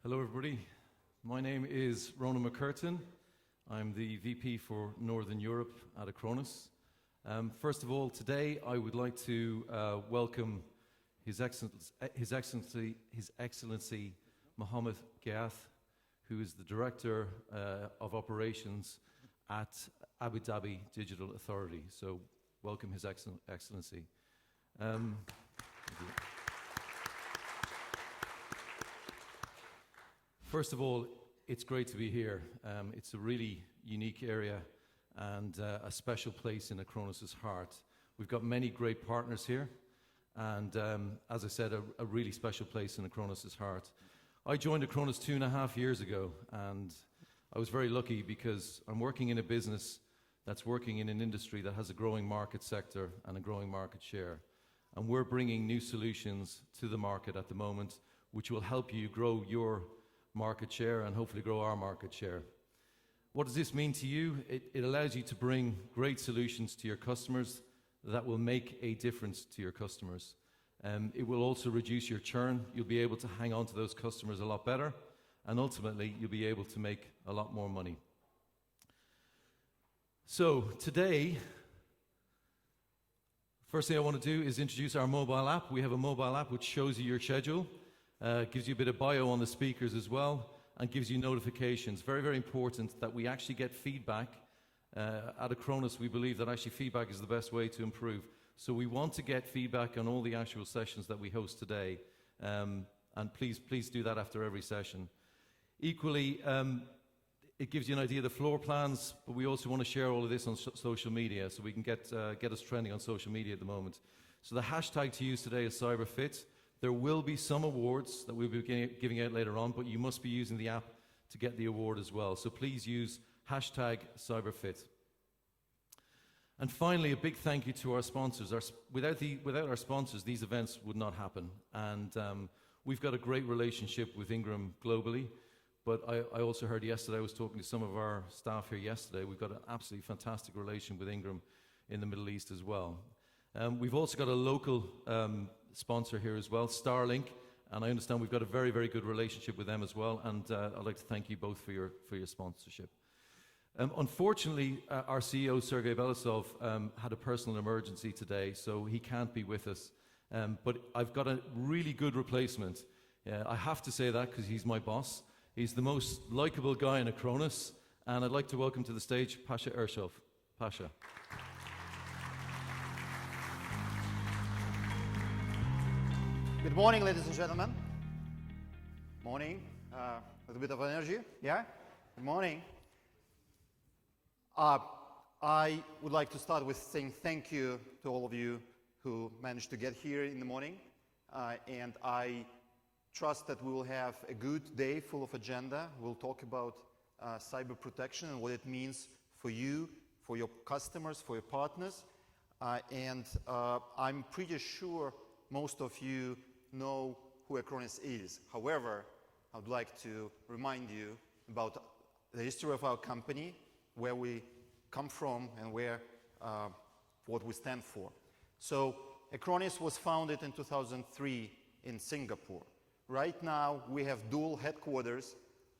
Hello everybody, my name is Ronan McCurtain. I'm the VP for Northern Europe at Acronis. First of all, today I would like to welcome His Excellency Mohammed Ghaith, who is the Director of Operations at Abu Dhabi Digital Authority. So welcome His Excellency. Thank you. First of all, it's great to be here. It's a really unique area and a special place in Acronis' heart. We've got many great partners here, and as I said, a really special place in Acronis' heart. I joined Acronis 2.5 years ago, and I was very lucky because I'm working in a business that's working in an industry that has a growing market sector and a growing market share. And we're bringing new solutions to the market at the moment, which will help you grow your market share and hopefully grow our market share. What does this mean to you? It allows you to bring great solutions to your customers that will make a difference to your customers. It will also reduce your churn. You'll be able to hang on to those customers a lot better, and ultimately you'll be able to make a lot more money. So today, first thing I want to do is introduce our mobile app. We have a mobile app which shows you your schedule. Gives you a bit of bio on the speakers as well, and gives you notifications. Very, very important that we actually get feedback. At Acronis, we believe that actually feedback is the best way to improve. So we want to get feedback on all the actual sessions that we host today, and please do that after every session. Equally, it gives you an idea of the floor plans, but we also want to share all of this on social media, so we can get us trending on social media at the moment. So the hashtag to use today is CyberFit. There will be some awards that we'll be giving out later on, but you must be using the app to get the award as well. So please use hashtag CyberFit. And finally, a big thank you to our sponsors. Without our sponsors, these events would not happen. And we've got a great relationship with Ingram globally, but I also heard yesterday, I was talking to some of our staff here yesterday, we've got an absolutely fantastic relation with Ingram in the Middle East as well. We've also got a local sponsor here as well, Starlink, and I understand we've got a very, very good relationship with them as well, and I'd like to thank you both for your sponsorship. Unfortunately, our CEO, Sergey Belousov, had a personal emergency today, so he can't be with us, but I've got a really good replacement. I have to say that because he's my boss. He's the most likable guy in Acronis, and I'd like to welcome to the stage Pasha Ershow. Pasha. Good morning, ladies and gentlemen. Morning. A little bit of energy, yeah? Good morning. I would like to start with saying thank you to all of you who managed to get here in the morning. And I trust that we will have a good day full of agenda. We'll talk about cyber protection and what it means for you, for your customers, for your partners. And I'm pretty sure most of you know who Acronis is. However, I would like to remind you about the history of our company, where we come from and what we stand for. So Acronis was founded in 2003 in Singapore. Right now we have dual headquarters,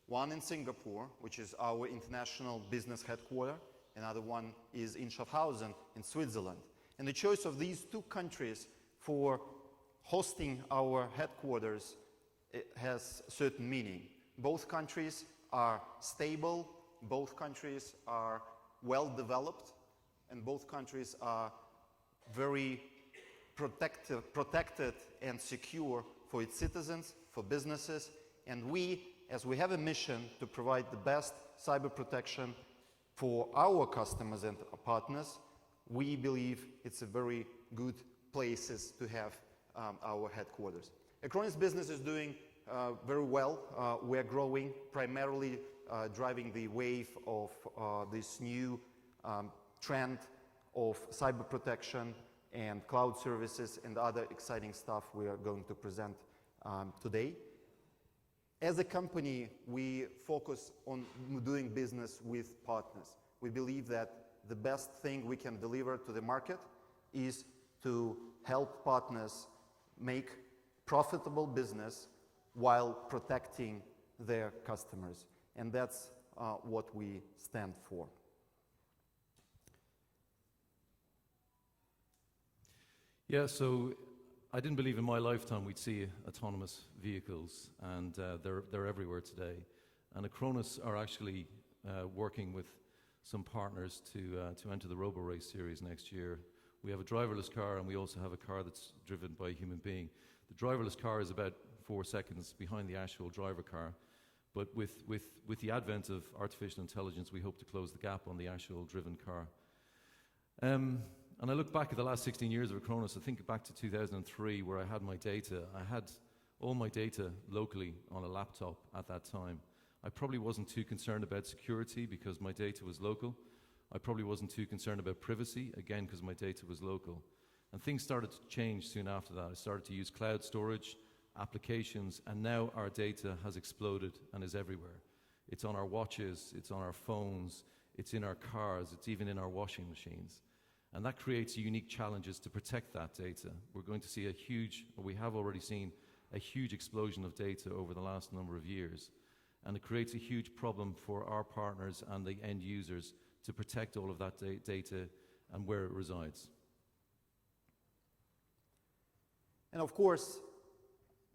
one in Singapore, which is our international business headquarters, another one is in Schaffhausen in Switzerland. And the choice of these two countries for hosting our headquarters, it has certain meaning. Both countries are stable, both countries are well developed, and both countries are very protected and secure for its citizens, for businesses, and as we have a mission to provide the best cyber protection for our customers and partners, we believe it's a very good places to have our headquarters. Acronis business is doing very well. We're growing, primarily driving the wave of this new trend of cyber protection and cloud services and other exciting stuff we are going to present today. As a company, we focus on doing business with partners. We believe that the best thing we can deliver to the market is to help partners make profitable business while protecting their customers. And that's what we stand for. Yeah, so I didn't believe in my lifetime we'd see autonomous vehicles, and they're everywhere today. And Acronis are actually working with some partners to enter the Robo-Race series next year. We have a driverless car, and we also have a car that's driven by a human being. The driverless car is about 4 seconds behind the actual driver car, but with the advent of artificial intelligence, we hope to close the gap on the actual driven car. And I look back at the last 16 years of Acronis. I think back to 2003, where I had my data. I had all my data locally on a laptop at that time. I probably wasn't too concerned about security because my data was local. I probably wasn't too concerned about privacy, again, because my data was local. And things started to change soon after that. I started to use cloud storage, applications, and now our data has exploded and is everywhere. It's on our watches, it's on our phones, it's in our cars, it's even in our washing machines. And that creates unique challenges to protect that data. We're going to see we have already seen a huge explosion of data over the last number of years. And it creates a huge problem for our partners and the end users to protect all of that data and where it resides. And of course,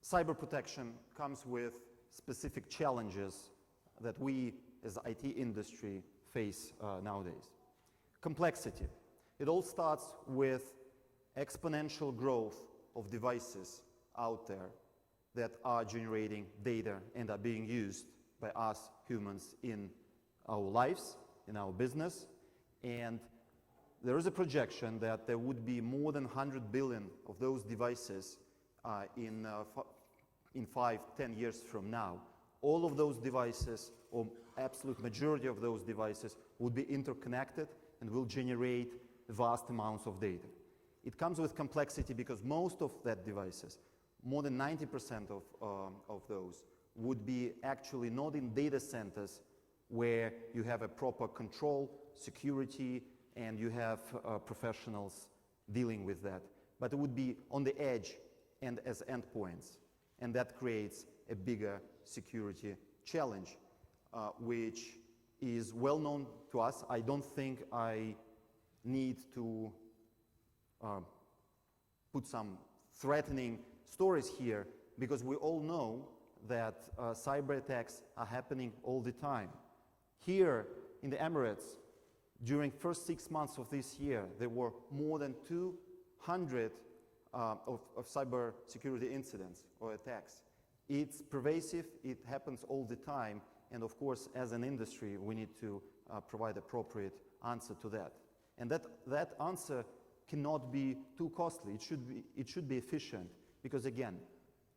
cyber protection comes with specific challenges that we as IT industry face nowadays. Complexity. It all starts with exponential growth of devices out there that are generating data and are being used by us humans in our lives, in our business. And there is a projection that there would be more than 100 billion of those devices in 5-10 years from now. All of those devices, or absolute majority of those devices, would be interconnected and will generate vast amounts of data. It comes with complexity because most of that devices, more than 90% of those, would be actually not in data centers where you have a proper control, security, and you have professionals dealing with that. But it would be on the edge and as endpoints. And that creates a bigger security challenge, which is well known to us. I don't think I need to put some threatening stories here, because we all know that cyber attacks are happening all the time. Here in the Emirates, during first 6 months of this year, there were more than 200 of cyber security incidents or attacks. It's pervasive, it happens all the time, and of course, as an industry, we need to provide appropriate answer to that. And that answer cannot be too costly. It should be efficient, because again,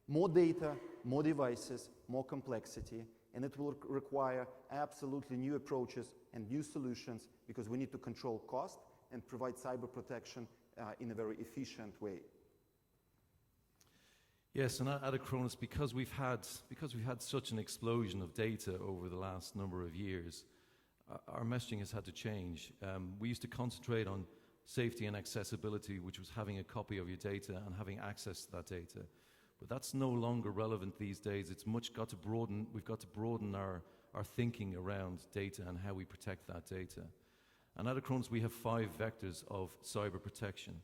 more data, more devices, more complexity, and it will require absolutely new approaches and new solutions, because we need to control cost and provide cyber protection in a very efficient way. Yes, and at Acronis, because we've had such an explosion of data over the last number of years, our messaging has had to change. We used to concentrate on safety and accessibility, which was having a copy of your data and having access to that data. But that's no longer relevant these days. We've got to broaden our thinking around data and how we protect that data. And at Acronis, we have 5 vectors of cyber protection.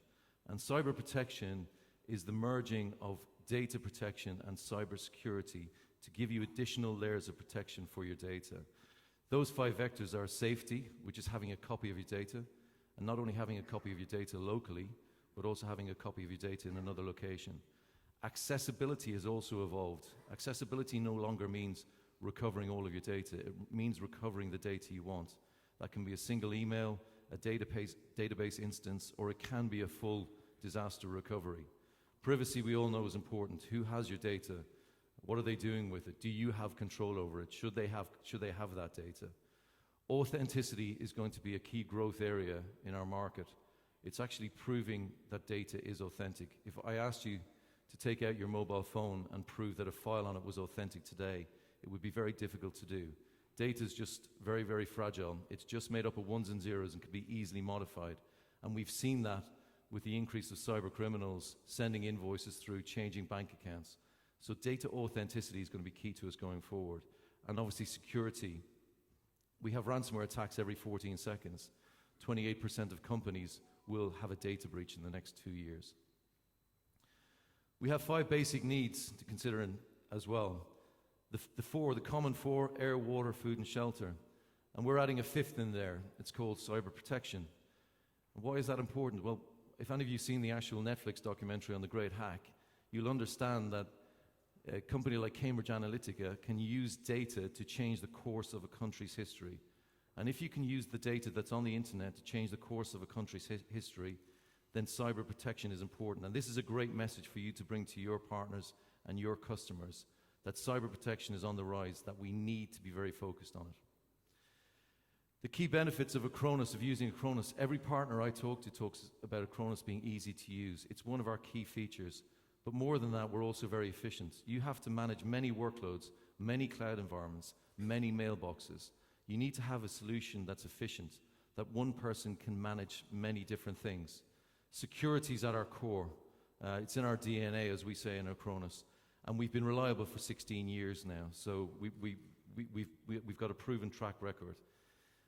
And cyber protection is the merging of data protection and cyber security to give you additional layers of protection for your data. Those 5 vectors are safety, which is having a copy of your data, and not only having a copy of your data locally, but also having a copy of your data in another location. Accessibility has also evolved. Accessibility no longer means recovering all of your data. It means recovering the data you want. That can be a single email, a database instance, or it can be a full disaster recovery. Privacy, we all know, is important. Who has your data? What are they doing with it? Do you have control over it? Should they have that data? Authenticity is going to be a key growth area in our market. It's actually proving that data is authentic. If I asked you to take out your mobile phone and prove that a file on it was authentic today, it would be very difficult to do. Data is just very, very fragile. It's just made up of ones and zeros and can be easily modified. And we've seen that with the increase of cyber criminals sending invoices through, changing bank accounts. So data authenticity is going to be key to us going forward. and obviously security. We have ransomware attacks every 14 seconds. 28% of companies will have a data breach in the next 2 years. We have 5 basic needs to consider as well. The common four: air, water, food, and shelter. And we're adding a 5th in there. It's called cyber protection. And why is that important? Well, if any of you have seen the actual Netflix documentary on the Great Hack, you'll understand that a company like Cambridge Analytica can use data to change the course of a country's history. And if you can use the data that's on the internet to change the course of a country's history, then cyber protection is important. And this is a great message for you to bring to your partners and your customers, that cyber protection is on the rise, that we need to be very focused on it. The key benefits of Acronis, of using Acronis: every partner I talk to talks about Acronis being easy to use. It's one of our key features. But more than that, we're also very efficient. You have to manage many workloads, many cloud environments, many mailboxes. You need to have a solution that's efficient, that one person can manage many different things. Security is at our core. It's in our DNA, as we say in Acronis. And we've been reliable for 16 years now, so we've got a proven track record.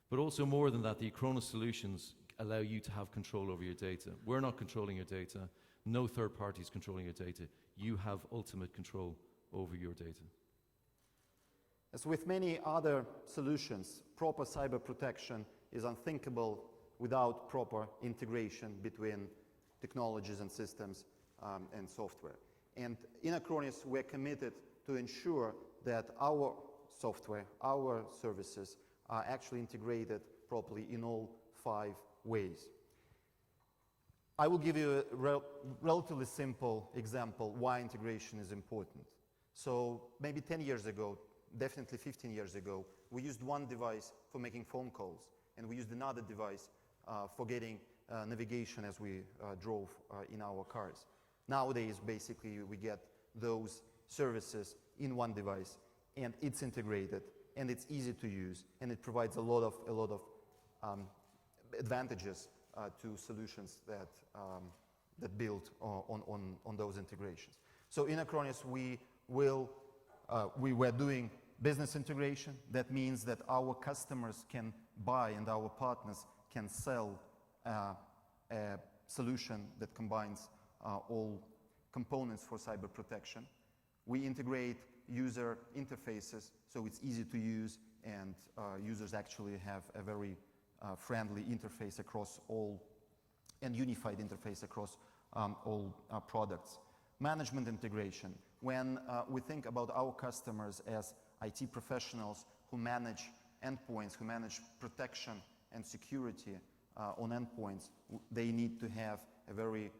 But also more than that, the Acronis solutions allow you to have control over your data. We're not controlling your data. No third party is controlling your data. You have ultimate control over your data. As with many other solutions, proper cyber protection is unthinkable without proper integration between technologies and systems and software. And in Acronis, we're committed to ensure that our software, our services, are actually integrated properly in all 5 ways. I will give you a relatively simple example why integration is important. So maybe 10 years ago, definitely 15 years ago, we used one device for making phone calls, and we used another device for getting navigation as we drove in our cars. Nowadays, basically, we get those services in one device, and it's integrated, and it's easy to use, and it provides a lot of advantages to solutions that build on those integrations. So in Acronis, we were doing business integration. That means that our customers can buy and our partners can sell a solution that combines all components for cyber protection. We integrate user interfaces, so it's easy to use, and users actually have a very friendly interface across all, and unified interface across all products. Management integration. When we think about our customers as IT professionals who manage endpoints, who manage protection and security on endpoints, they need to have a very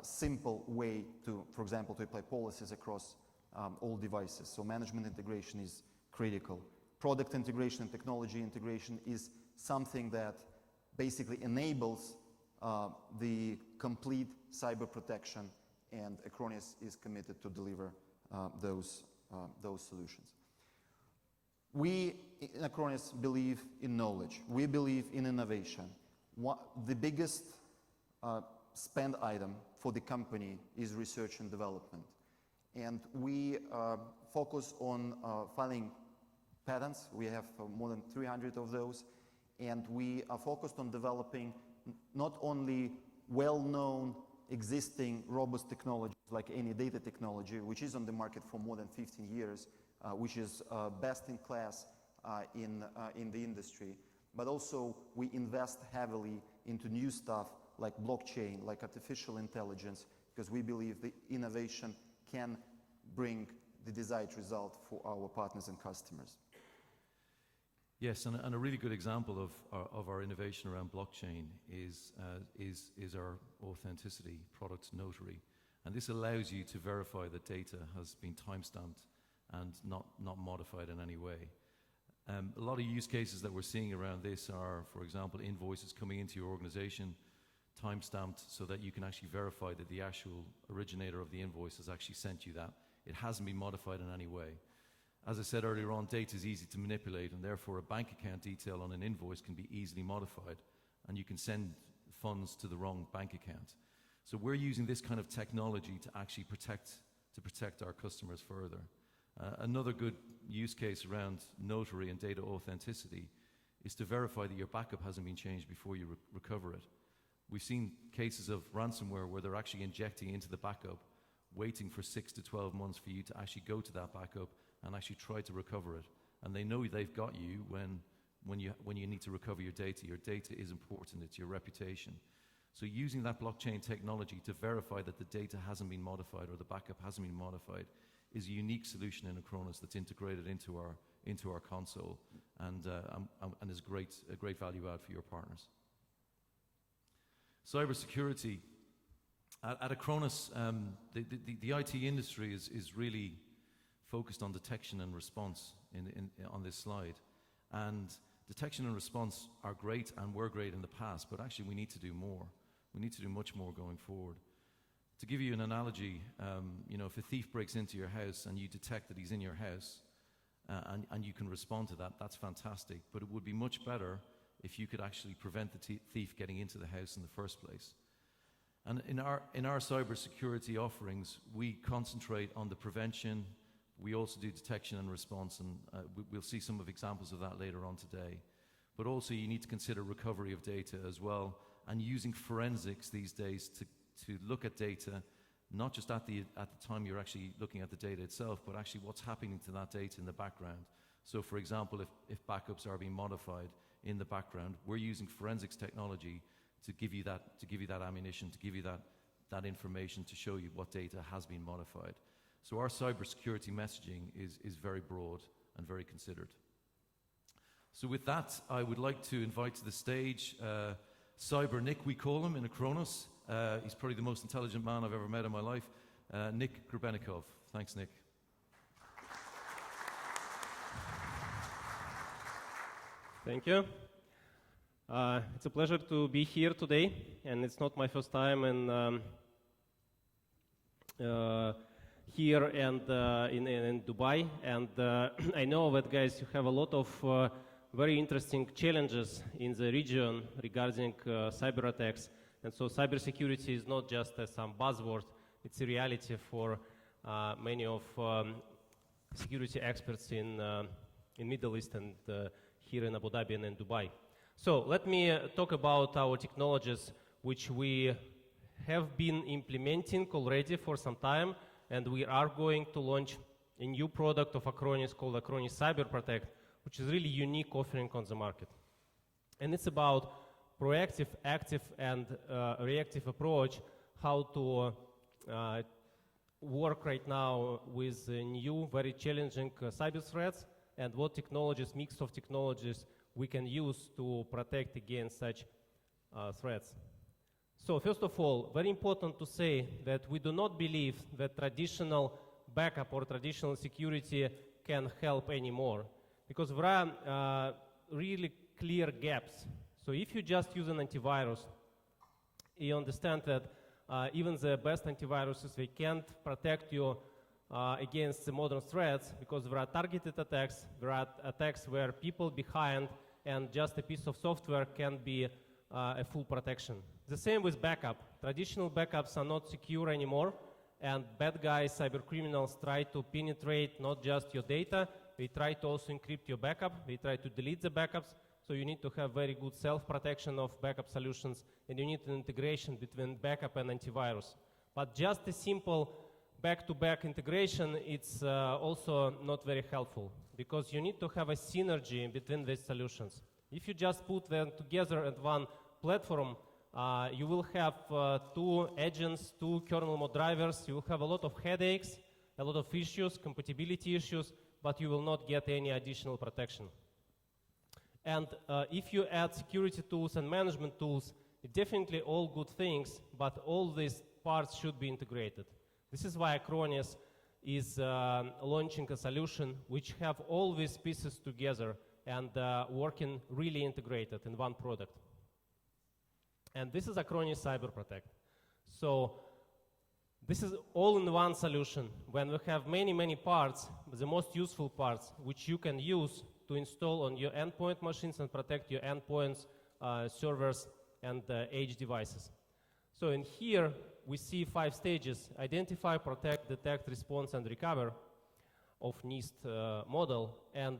simple way to, for example, to apply policies across all devices. So management integration is critical. Product integration and technology integration is something that basically enables the complete cyber protection, and Acronis is committed to deliver those solutions. We in Acronis believe in knowledge. We believe in innovation. The biggest spend item for the company is research and development. And we focus on filing patents. We have more than 300 of those. And we are focused on developing not only well-known existing robust technologies like any data technology, which is on the market for more than 15 years, which is best in class in the industry, but also we invest heavily into new stuff like blockchain, like artificial intelligence, because we believe the innovation can bring the desired result for our partners and customers. Yes, and a really good example of our innovation around blockchain is our authenticity product Notary. And this allows you to verify that data has been timestamped and not modified in any way. A lot of use cases that we're seeing around this are, for example, invoices coming into your organization, timestamped so that you can actually verify that the actual originator of the invoice has actually sent you that. It hasn't been modified in any way. As I said earlier on, data is easy to manipulate, and therefore a bank account detail on an invoice can be easily modified, and you can send funds to the wrong bank account. So we're using this kind of technology to actually protect our customers further. Another good use case around notary and data authenticity is to verify that your backup hasn't been changed before you recover it. We've seen cases of ransomware where they're actually injecting into the backup, waiting for 6 to 12 months for you to actually go to that backup and actually try to recover it. And they know they've got you when you need to recover your data. Your data is important, it's your reputation. So using that blockchain technology to verify that the data hasn't been modified or the backup hasn't been modified is a unique solution in Acronis that's integrated into our console and is a great value add for your partners. Cybersecurity. At Acronis, the IT industry is really focused on detection and response on this slide. And detection and response are great and were great in the past, but actually we need to do more. We need to do much more going forward. To give you an analogy, if a thief breaks into your house and you detect that he's in your house and you can respond to that, that's fantastic. But it would be much better if you could actually prevent the thief getting into the house in the first place. And in our cybersecurity offerings, we concentrate on the prevention. We also do detection and response, and we'll see some of examples of that later on today. But also you need to consider recovery of data as well, and using forensics these days to look at data, not just at the time you're actually looking at the data itself, but actually what's happening to that data in the background. So for example, if backups are being modified in the background, we're using forensics technology to give you that ammunition, to give you that information to show you what data has been modified. So our cybersecurity messaging is very broad and very considered. So with that, I would like to invite to the stage Cyber Nick, we call him in Acronis. He's probably the most intelligent man I've ever met in my life. Nick Grubenikov. Thanks, Nick. Thank you. It's a pleasure to be here today, and it's not my first time here and in Dubai. And I know that, guys, you have a lot of very interesting challenges in the region regarding cyber attacks. And so cybersecurity is not just some buzzword, it's a reality for many of security experts in Middle East and here in Abu Dhabi and in Dubai. So let me talk about our technologies, which we have been implementing already for some time, and we are going to launch a new product of Acronis called Acronis Cyber Protect, which is really unique offering on the market. And it's about proactive, active, and reactive approach, how to work right now with new, very challenging cyber threats, and what technologies, mix of technologies, we can use to protect against such threats. So first of all, very important to say that we do not believe that traditional backup or traditional security can help anymore, because there are really clear gaps. So if you just use an antivirus, you understand that even the best antiviruses, they can't protect you against the modern threats, because there are targeted attacks, there are attacks where people behind and just a piece of software can be a full protection. The same with backup. Traditional backups are not secure anymore, and bad guys, cyber criminals, try to penetrate not just your data, they try to also encrypt your backup, they try to delete the backups, so you need to have very good self-protection of backup solutions, and you need an integration between backup and antivirus. But just a simple back-to-back integration, it's also not very helpful, because you need to have a synergy between these solutions. If you just put them together at one platform, you will have two agents, two kernel mode drivers, you will have a lot of headaches, a lot of issues, compatibility issues, but you will not get any additional protection. And if you add security tools and management tools, definitely all good things, but all these parts should be integrated. This is why Acronis is launching a solution which have all these pieces together and working really integrated in one product. And this is Acronis Cyber Protect. So this is all-in-one solution. When we have many, many parts, the most useful parts, which you can use to install on your endpoint machines and protect your endpoints, servers, and edge devices. So in here, we see 5 stages: identify, protect, detect, response, and recover. of NIST model, and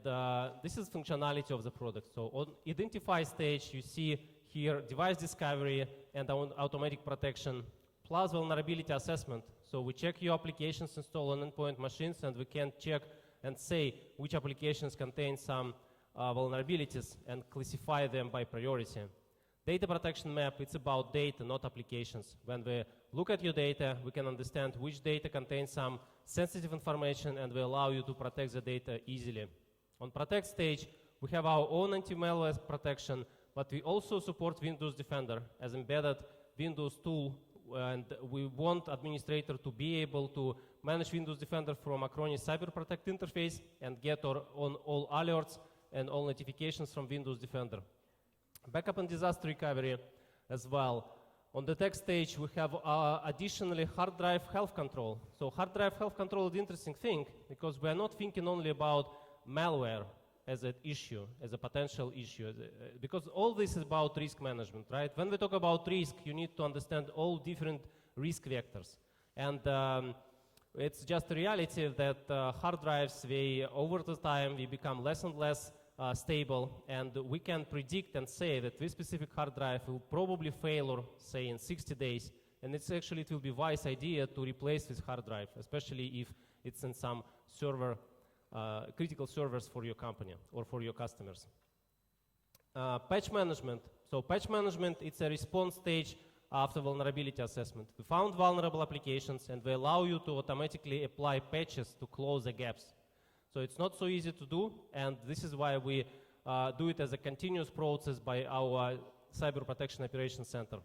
this is functionality of the product. So on identify stage, you see here device discovery and automatic protection, plus vulnerability assessment. So we check your applications installed on endpoint machines, and we can check and say which applications contain some vulnerabilities and classify them by priority. Data protection map, it's about data, not applications. When we look at your data, we can understand which data contains some sensitive information, and we allow you to protect the data easily. On protect stage, we have our own anti-malware protection, but we also support Windows Defender as embedded Windows tool, and we want administrator to be able to manage Windows Defender from Acronis Cyber Protect interface and get on all alerts and all notifications from Windows Defender. Backup and disaster recovery as well. On the tech stage, we have additionally hard drive health control. So hard drive health control is the interesting thing, because we are not thinking only about malware as an issue, as a potential issue, because all this is about risk management, right? When we talk about risk, you need to understand all different risk vectors. And it's just a reality that hard drives, over the time, we become less and less stable, and we can predict and say that this specific hard drive will probably fail, or say in 60 days, and it will be a wise idea to replace this hard drive, especially if it's in some server, critical servers for your company or for your customers. Patch management. So patch management, it's a response stage after vulnerability assessment. We found vulnerable applications, and we allow you to automatically apply patches to close the gaps. So it's not so easy to do, and this is why we do it as a continuous process by our Cyber Protection Operations Center.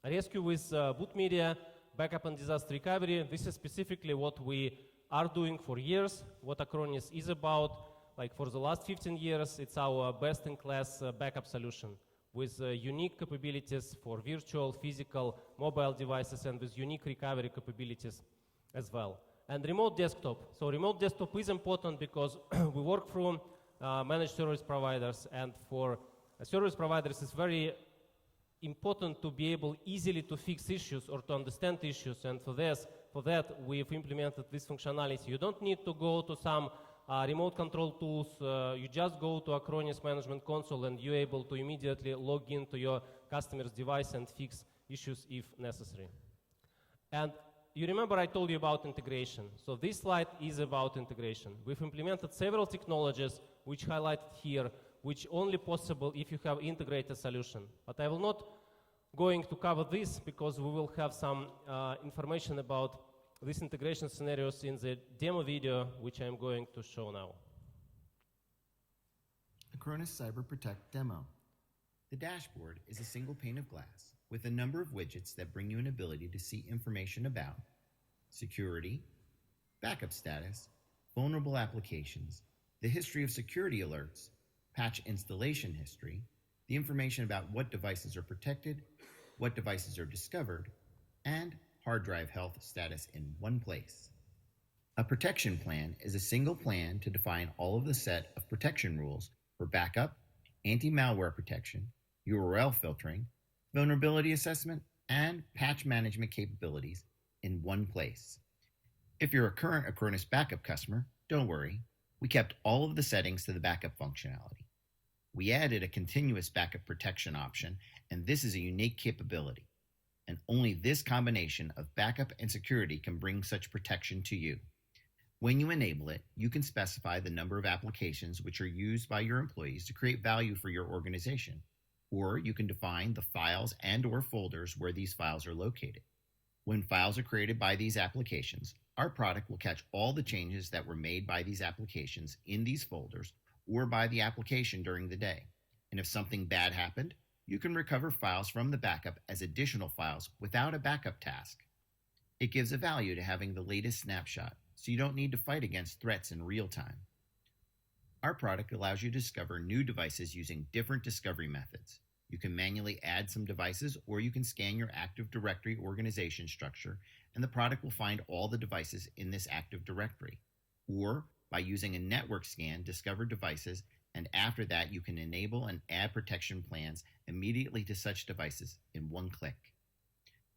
Rescue with boot media, backup and disaster recovery. This is specifically what we are doing for years, what Acronis is about. Like for the last 15 years, it's our best-in-class backup solution with unique capabilities for virtual, physical, mobile devices, and with unique recovery capabilities as well. And remote desktop. So remote desktop is important because we work through managed service providers, and for service providers it's very important to be able easily to fix issues or to understand issues, and for that we've implemented this functionality. You don't need to go to some remote control tools, you just go to Acronis Management Console and you're able to immediately log into your customer's device and fix issues if necessary. And you remember I told you about integration. So this slide is about integration. We've implemented several technologies which highlighted here, which only possible if you have integrated solution. But I will not going to cover this because we will have some information about these integration scenarios in the demo video, which I'm going to show now. Acronis Cyber Protect demo. The dashboard is a single pane of glass with a number of widgets that bring you an ability to see information about security, backup status, vulnerable applications, the history of security alerts, patch installation history, the information about what devices are protected, what devices are discovered, and hard drive health status in one place. A protection plan is a single plan to define all of the set of protection rules for backup, anti-malware protection, URL filtering, vulnerability assessment, and patch management capabilities in one place. If you're a current Acronis backup customer, don't worry. We kept all of the settings to the backup functionality. We added a continuous backup protection option, and this is a unique capability. And only this combination of backup and security can bring such protection to you. When you enable it, you can specify the number of applications which are used by your employees to create value for your organization, or you can define the files and/or folders where these files are located. When files are created by these applications, our product will catch all the changes that were made by these applications in these folders or by the application during the day. And if something bad happened, you can recover files from the backup as additional files without a backup task. It gives a value to having the latest snapshot, so you don't need to fight against threats in real time. Our product allows you to discover new devices using different discovery methods. You can manually add some devices, or you can scan your Active Directory organization structure, and the product will find all the devices in this Active Directory. Or, by using a network scan, discover devices, and after that you can enable and add protection plans immediately to such devices in one click.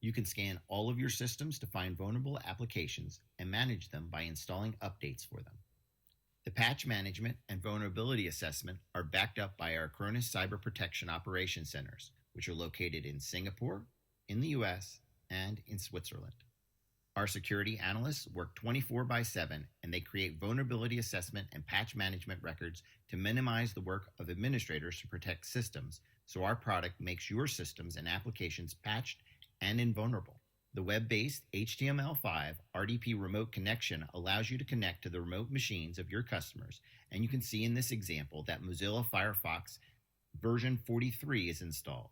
You can scan all of your systems to find vulnerable applications and manage them by installing updates for them. The patch management and vulnerability assessment are backed up by our Acronis Cyber Protection Operations Centers, which are located in Singapore, in the US, and in Switzerland. Our security analysts work 24/7, and they create vulnerability assessment and patch management records to minimize the work of administrators to protect systems, so our product makes your systems and applications patched and invulnerable. The web-based HTML5 RDP remote connection allows you to connect to the remote machines of your customers, and you can see in this example that Mozilla Firefox version 43 is installed.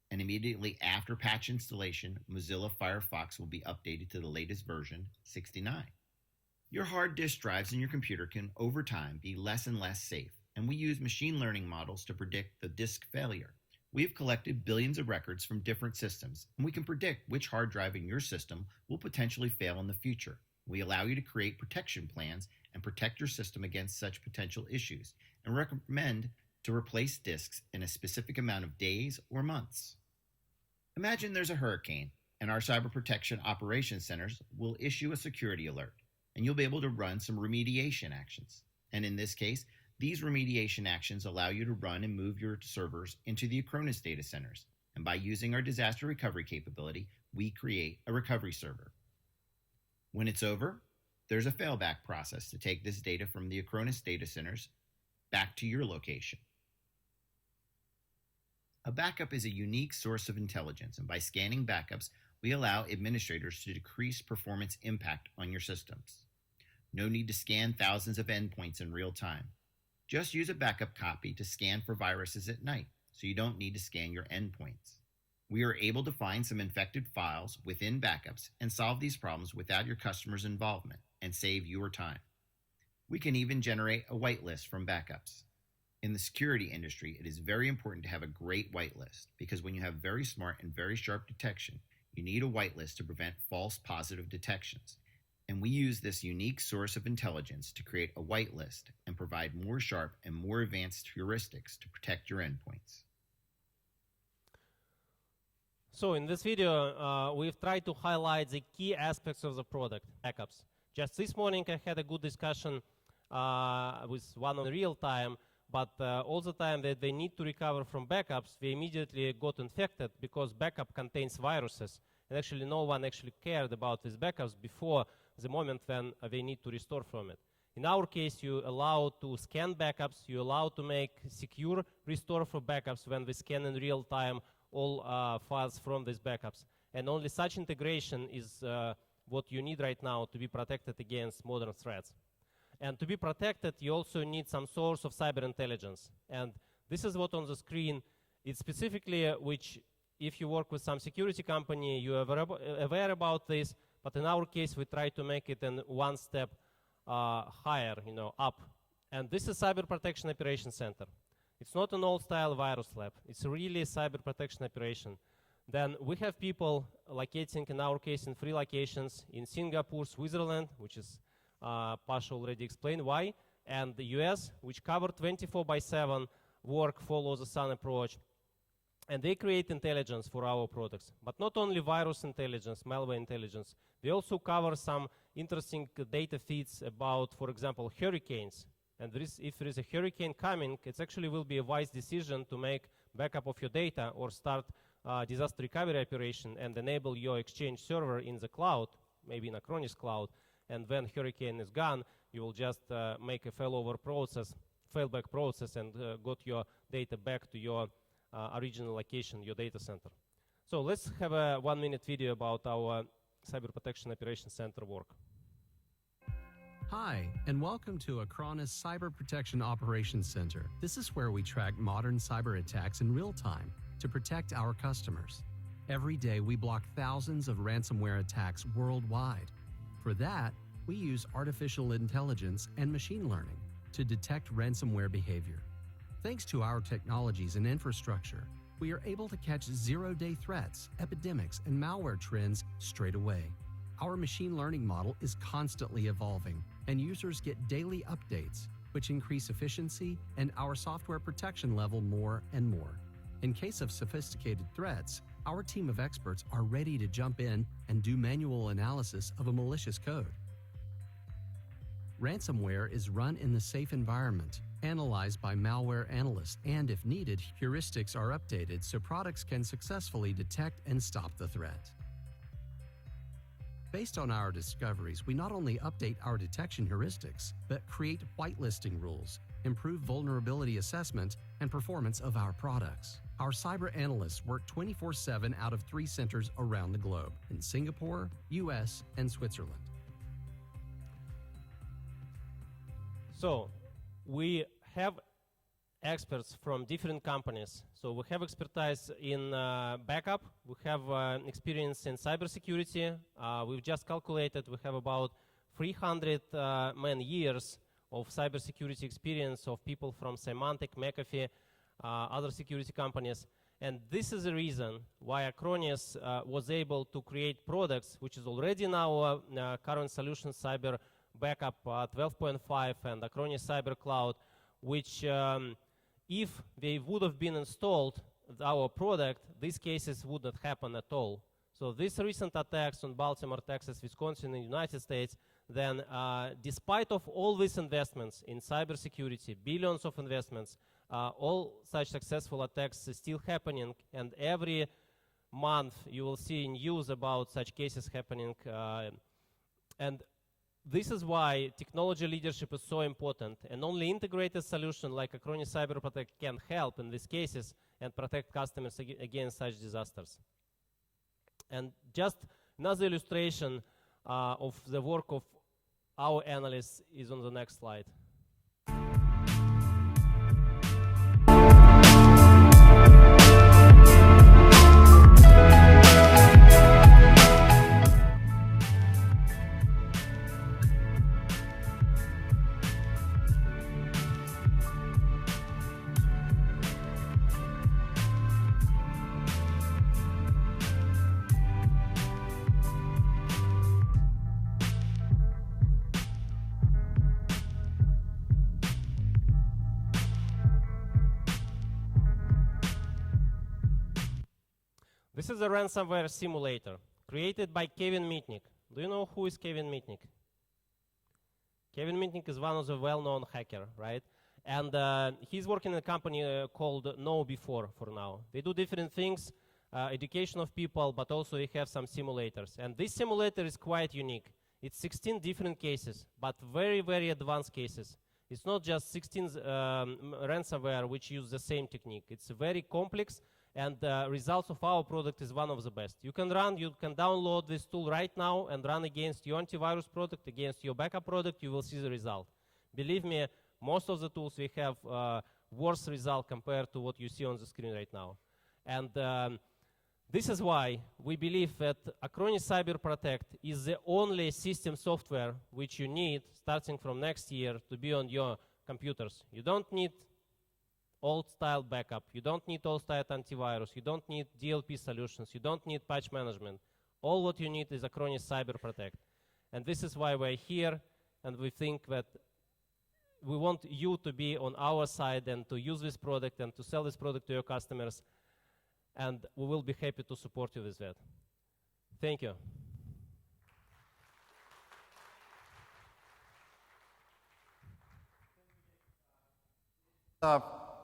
And immediately after patch installation, Mozilla Firefox will be updated to the latest version, 69. Your hard disk drives in your computer can, over time, be less and less safe, and we use machine learning models to predict the disk failure. We've collected billions of records from different systems, and we can predict which hard drive in your system will potentially fail in the future. We allow you to create protection plans and protect your system against such potential issues, and recommend to replace disks in a specific amount of days or months. Imagine there's a hurricane, and our Cyber Protection Operations Centers will issue a security alert, and you'll be able to run some remediation actions. And in this case, these remediation actions allow you to run and move your servers into the Acronis data centers. And by using our disaster recovery capability, we create a recovery server. When it's over, there's a failback process to take this data from the Acronis data centers back to your location. A backup is a unique source of intelligence, and by scanning backups, we allow administrators to decrease performance impact on your systems. No need to scan thousands of endpoints in real time. Just use a backup copy to scan for viruses at night, so you don't need to scan your endpoints. We are able to find some infected files within backups and solve these problems without your customer's involvement and save your time. We can even generate a whitelist from backups. In the security industry, it is very important to have a great whitelist, because when you have very smart and very sharp detection, you need a whitelist to prevent false positive detections. And we use this unique source of intelligence to create a whitelist and provide more sharp and more advanced heuristics to protect your endpoints. So in this video, we've tried to highlight the key aspects of the product, backups. Just this morning, I had a good discussion with one on real time, but all the time that they need to recover from backups, they immediately got infected because backup contains viruses. And actually, no one actually cared about these backups before the moment when they need to restore from it. In our case, you allow to scan backups, you allow to make secure restore for backups when we scan in real time all files from these backups. And only such integration is what you need right now to be protected against modern threats. And to be protected, you also need some source of cyber intelligence. And this is what on the screen. It's specifically which, if you work with some security company, you are aware about this. But in our case, we try to make it in one step higher, up. And this is Cyber Protection Operations Center. It's not an old-style virus lab. It's really a cyber protection operation. Then we have people locating, in our case, in 3 locations, in Singapore, Switzerland, which is Pasha already explained why, and the US, which cover 24/7 work, follow the sun approach. And they create intelligence for our products. But not only virus intelligence, malware intelligence, they also cover some interesting data feeds about, for example, hurricanes. And if there is a hurricane coming, it actually will be a wise decision to make backup of your data or start disaster recovery operation and enable your Exchange server in the cloud, maybe in Acronis cloud. And when hurricane is gone, you will just make a failback process, and got your data back to your original location, your data center. So let's have a 1-minute video about our Cyber Protection Operations Center work. Hi, and welcome to Acronis Cyber Protection Operations Center. This is where we track modern cyber attacks in real time to protect our customers. Every day, we block thousands of ransomware attacks worldwide. For that, we use artificial intelligence and machine learning to detect ransomware behavior. Thanks to our technologies and infrastructure, we are able to catch zero-day threats, epidemics, and malware trends straight away. Our machine learning model is constantly evolving, and users get daily updates, which increase efficiency and our software protection level more and more. In case of sophisticated threats, Our team of experts are ready to jump in and do manual analysis of a malicious code. Ransomware is run in the safe environment, analyzed by malware analysts, and if needed, heuristics are updated so products can successfully detect and stop the threat. Based on our discoveries, we not only update our detection heuristics, but create whitelisting rules, improve vulnerability assessment, and performance of our products. Our cyber analysts work 24/7 out of 3 centers around the globe, in Singapore, US, and Switzerland. So, we have experts from different companies. So we have expertise in backup, we have experience in cybersecurity. We've just calculated we have about 300 man-years of cybersecurity experience of people from Symantec, McAfee, other security companies. And this is the reason why Acronis was able to create products, which is already in our current solution, Cyber Backup 12.5 and Acronis Cyber Cloud, which if they would have been installed, our product, these cases would not happen at all. So these recent attacks on Baltimore, Texas, Wisconsin, and the United States, then despite of all these investments in cybersecurity, billions of investments, all such successful attacks is still happening, and every month you will see news about such cases happening. And this is why technology leadership is so important, and only integrated solution like Acronis Cyber Protect can help in these cases and protect customers against such disasters. And just another illustration of the work of our analysts is on the next slide. This is a ransomware simulator created by Kevin Mitnick. Do you know who is Kevin Mitnick? Kevin Mitnick is one of the well-known hacker, right? And he's working in a company called KnowBe4 for now. They do different things, education of people, but also they have some simulators. And this simulator is quite unique. It's 16 different cases, but very, very advanced cases. It's not just 16 ransomware which use the same technique. It's very complex, and the results of our product is one of the best. You can download this tool right now and run against your antivirus product, against your backup product, you will see the result. Believe me, most of the tools we have worse result compared to what you see on the screen right now. And this is why we believe that Acronis Cyber Protect is the only system software which you need starting from next year to be on your computers. You don't need old-style backup. You don't need old-style antivirus. You don't need DLP solutions. You don't need patch management. All what you need is Acronis Cyber Protect. And this is why we're here, and we think that we want you to be on our side and to use this product and to sell this product to your customers, and we will be happy to support you with that. Thank you.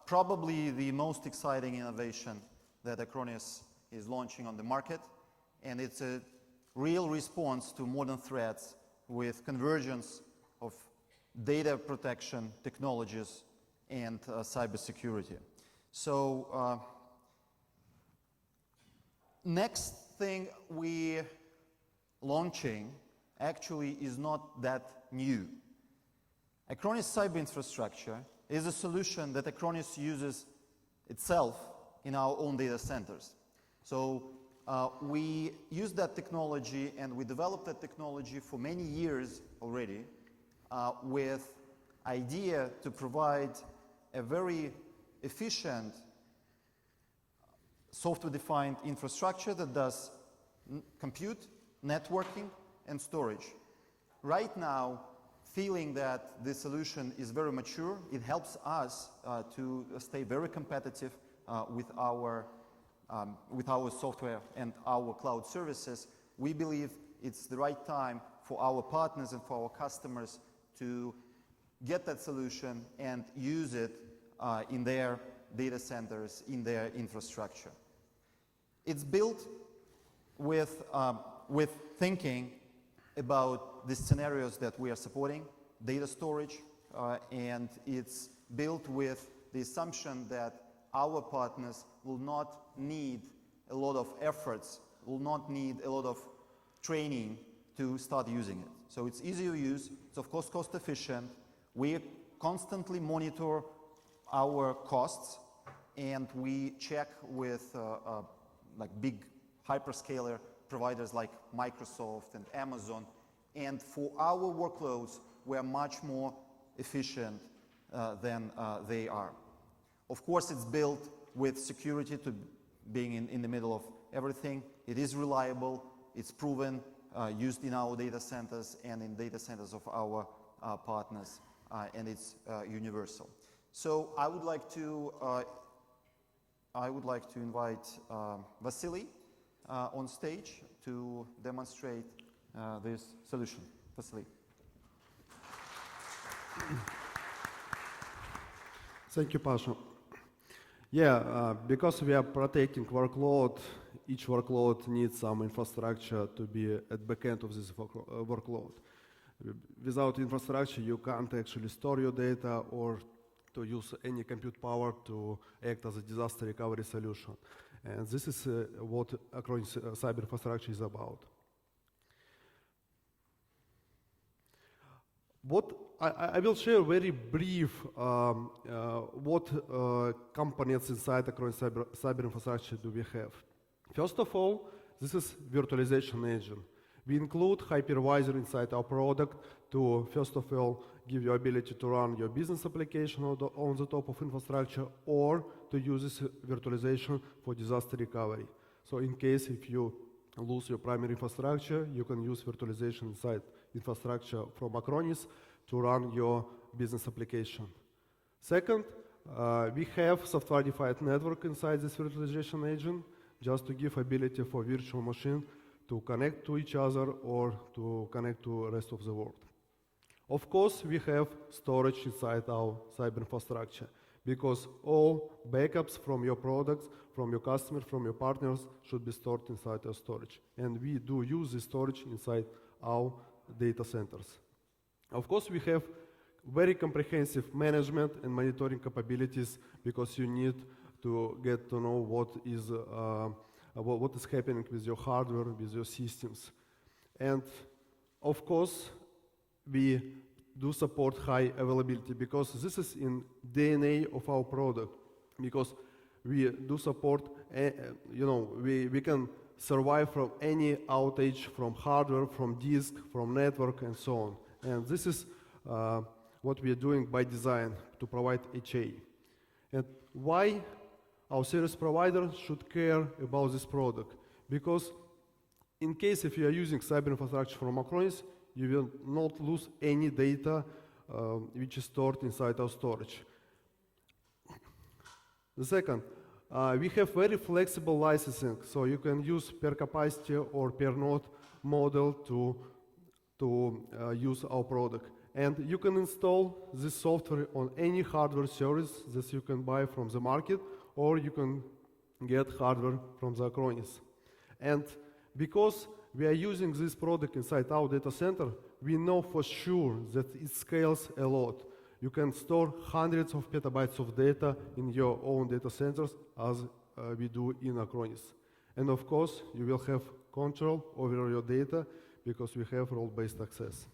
Probably the most exciting innovation that Acronis is launching on the market, and it's a real response to modern threats with convergence of data protection technologies and cybersecurity. So next thing we're launching actually is not that new. Acronis Cyber Infrastructure is a solution that Acronis uses itself in our own data centers. So we use that technology, and we developed that technology for many years already with idea to provide a very efficient software-defined infrastructure that does compute, networking, and storage. Right now, feeling that this solution is very mature, it helps us to stay very competitive with our with our software and our cloud services, we believe it's the right time for our partners and for our customers to get that solution and use it in their data centers, in their infrastructure. It's built with thinking about the scenarios that we are supporting, data storage, and it's built with the assumption that our partners will not need a lot of efforts, will not need a lot of training to start using it. So it's easy to use, it's of course cost efficient, we constantly monitor our costs, and we check with like big hyperscaler providers like Microsoft and Amazon, and for our workloads we're much more efficient than they are. Of course, it's built with security to being in the middle of everything. It is reliable, it's proven, used in our data centers and in data centers of our partners, and it's universal. So I would like to invite Vasily on stage to demonstrate this solution. Vasily. Thank you, Pasha. Yeah, because we are protecting workload, each workload needs some infrastructure to be at the back end of this workload. Without infrastructure, you can't actually store your data or to use any compute power to act as a disaster recovery solution. And this is what Acronis Cyber Infrastructure is about. I will share very brief what components inside Acronis Cyber Infrastructure do we have. First of all, this is virtualization engine. We include hypervisor inside our product to, first of all, give you ability to run your business application on the top of infrastructure, or to use this virtualization for disaster recovery. So in case if you lose your primary infrastructure, you can use virtualization inside infrastructure from Acronis to run your business application. Second, we have software-defined network inside this virtualization engine, just to give ability for virtual machine to connect to each other or to connect to the rest of the world. Of course, we have storage inside our cyber infrastructure, because all backups from your products, from your customers, from your partners should be stored inside our storage. And we do use this storage inside our data centers. Of course, we have very comprehensive management and monitoring capabilities, because you need to get to know what is happening with your hardware, with your systems. And of course, we do support high availability, because this is in DNA of our product, because we do support, we can survive from any outage from hardware, from disk, from network, and so on. And this is what we are doing by design to provide HA. And why our service provider should care about this product? Because in case if you are using cyber infrastructure from Acronis, you will not lose any data which is stored inside our storage. The second, we have very flexible licensing, so you can use per capacity or per node model to use our product. And you can install this software on any hardware service that you can buy from the market, or you can get hardware from the Acronis. And because we are using this product inside our data center, we know for sure that it scales a lot. You can store hundreds of petabytes of data in your own data centers, as we do in Acronis. And of course, you will have control over your data, because we have role-based access.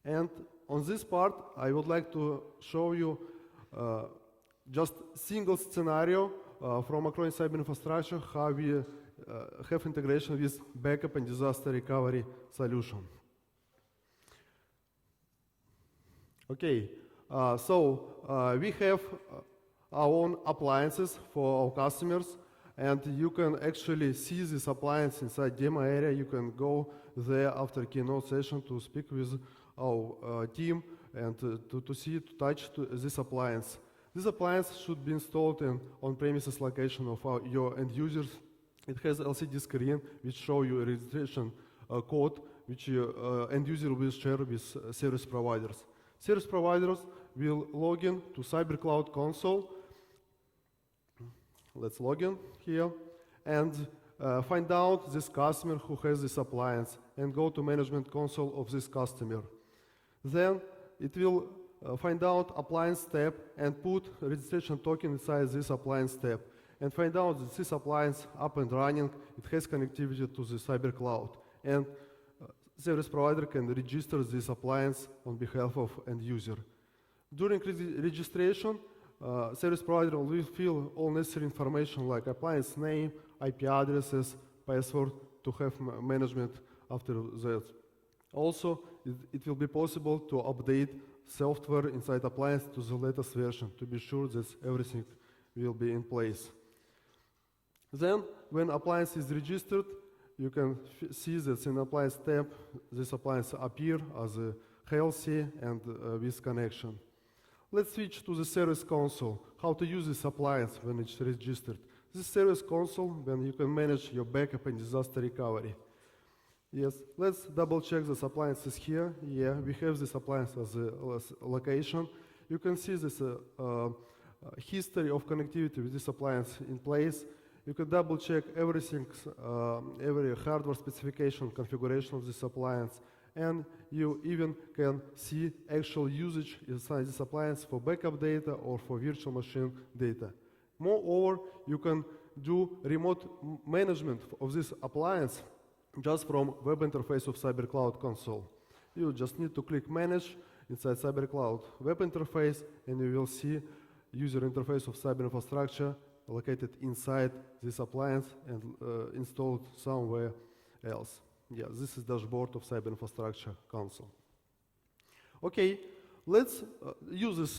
And on this part, I would like to show you just single scenario from Acronis Cyber Infrastructure, how we have integration with backup and disaster recovery solution. Okay, so we have our own appliances for our customers, and you can actually see this appliance inside demo area. You can go there after keynote session to speak with our team and to see, to touch this appliance. This appliance should be installed in on-premises location of your end users. It has LCD screen which show you a registration code which your end user will share with service providers. Service providers will log in to Cyber Cloud console. Let's log in here and find out this customer who has this appliance and go to management console of this customer. Then it will find out appliance tab and put registration token inside this appliance tab and find out that this appliance up and running, it has connectivity to the Cyber Cloud, and service provider can register this appliance on behalf of end user. During registration, service provider will fill all necessary information like appliance name, IP addresses, password to have management after that. Also, it will be possible to update software inside appliance to the latest version to be sure that everything will be in place. Then, when appliance is registered, you can see that in appliance tab, this appliance appear as a healthy and with connection. Let's switch to the service console, how to use this appliance when it's registered. This service console, when you can manage your backup and disaster recovery. Yes, let's double check this appliance is here. Yeah, we have this appliance as a location. You can see this history of connectivity with this appliance in place. You can double check everything, every hardware specification, configuration of this appliance, and you even can see actual usage inside this appliance for backup data or for virtual machine data. Moreover, you can do remote management of this appliance just from web interface of Cyber Cloud console. You just need to click Manage inside Cyber Cloud web interface, and you will see user interface of cyber infrastructure located inside this appliance and installed somewhere else. Yeah, this is dashboard of cyber infrastructure console. Okay, let's use this.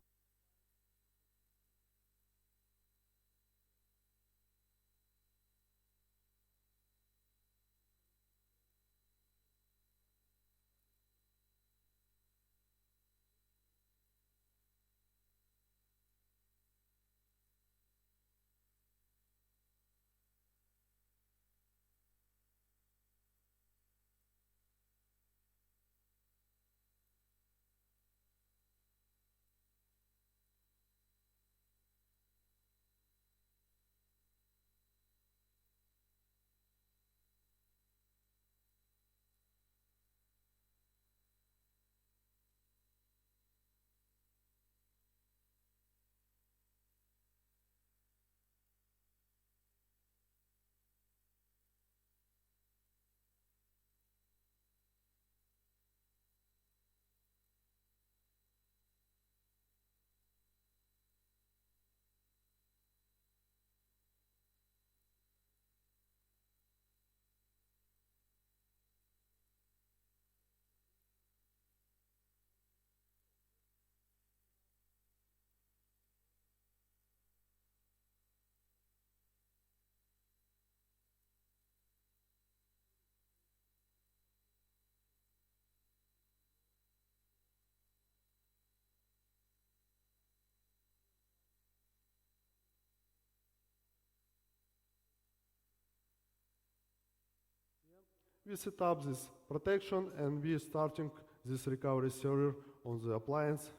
We set up this protection and we are starting this recovery server on the appliance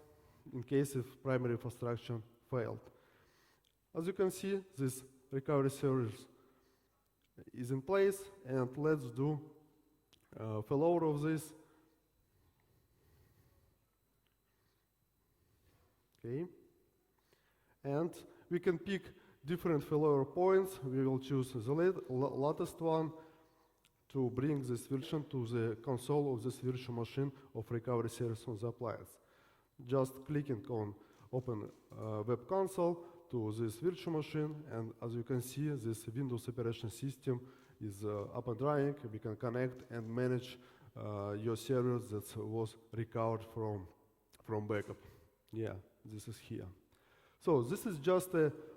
in case if primary infrastructure failed. As you can see, this recovery server is in place, and let's do failover of this. Okay, and we can pick different failover points. We will choose the latest one to bring this version to the console of this virtual machine of recovery service on the appliance. Just clicking on Open Web Console to this virtual machine, and as you can see, this Windows operation system is up and running. We can connect and manage your server that was recovered from backup. Yeah, this is here. So this is just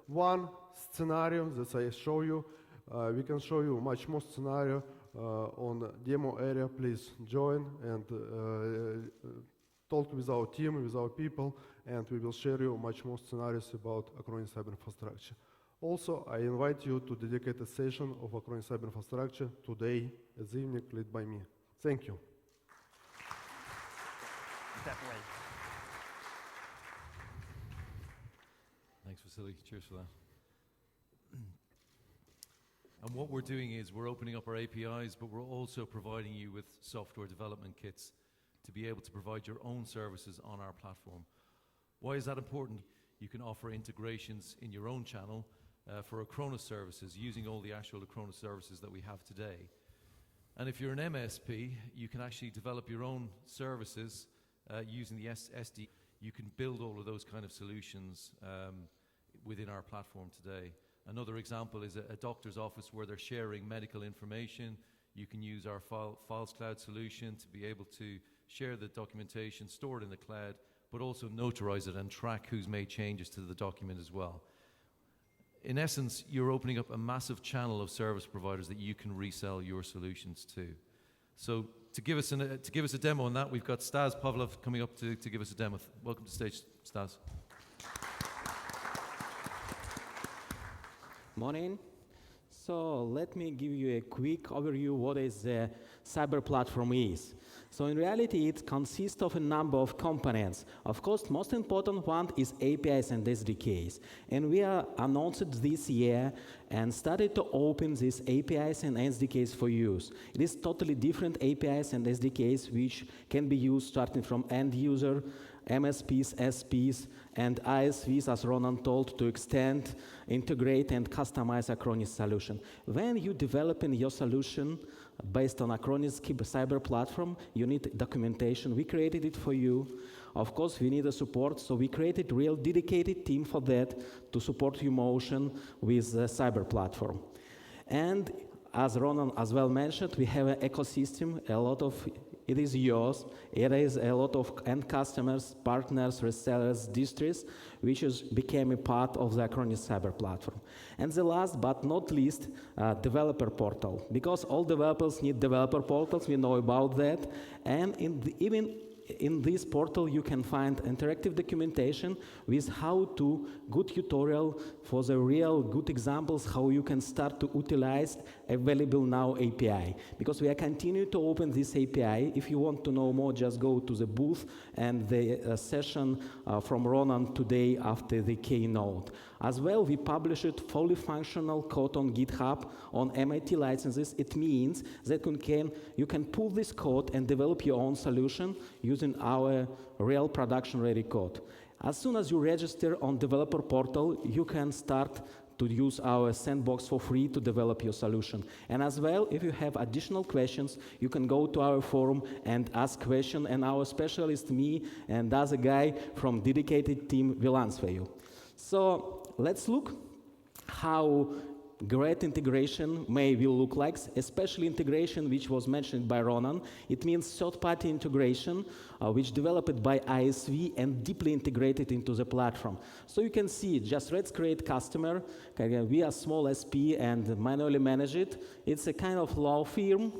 one scenario that I show you. We can show you much more scenario on demo area. Please join and talk with our team, with our people, and we will share you much more scenarios about Acronis Cyber Infrastructure. Also, I invite you to dedicate a session of Acronis Cyber Infrastructure today, this evening, led by me. Thank you. Definitely. Thanks, Vasily. Cheers for that. And what we're doing is we're opening up our APIs, but we're also providing you with software development kits to be able to provide your own services on our platform. Why is that important? You can offer integrations in your own channel for Acronis services, using all the actual Acronis services that we have today. And if you're an MSP, you can actually develop your own services using the SD. You can build all of those kind of solutions within our platform today. Another example is a doctor's office where they're sharing medical information. You can use our Files Cloud solution to be able to share the documentation, store it in the cloud, but also notarize it and track who's made changes to the document as well. In essence, you're opening up a massive channel of service providers that you can resell your solutions to. So to give us a demo on that, we've got Stas Pavlov coming up to give us a demo. Welcome to the stage, Stas. Morning. So let me give you a quick overview what is the cyber platform is. So in reality, it consists of a number of components. Of course, most important one is APIs and SDKs. And we are announced this year and started to open these APIs and SDKs for use. It is totally different APIs and SDKs which can be used starting from end user, MSPs, SPs, and ISVs, as Ronan told, to extend, integrate, and customize Acronis solution. When you developing your solution based on Acronis Cyber Platform, you need documentation. We created it for you. Of course, we need a support, so we created a real dedicated team for that to support your motion with the Cyber Platform. And as Ronan as well mentioned, we have an ecosystem, a lot of it is yours. It is a lot of end customers, partners, resellers, distries, which became a part of the Acronis Cyber Platform. And the last but not least, developer portal. Because all developers need developer portals, we know about that. And even in this portal, you can find interactive documentation with how to good tutorial for the real good examples how you can start to utilize available now API. Because we are continuing to open this API. If you want to know more, just go to the booth and the session from Ronan today after the keynote. As well, we published fully functional code on GitHub on MIT licenses. It means that you can pull this code and develop your own solution using our real production-ready code. As soon as you register on developer portal, you can start to use our sandbox for free to develop your solution. And as well, if you have additional questions, you can go to our forum and ask questions, and our specialist, me, and other guy from dedicated team will answer you. So let's look how great integration will look like, especially integration which was mentioned by Ronan. It means third-party integration, which developed by ISV and deeply integrated into the platform. So you can see, just let's create customer. We are small SP and manually manage it. It's a kind of law firm.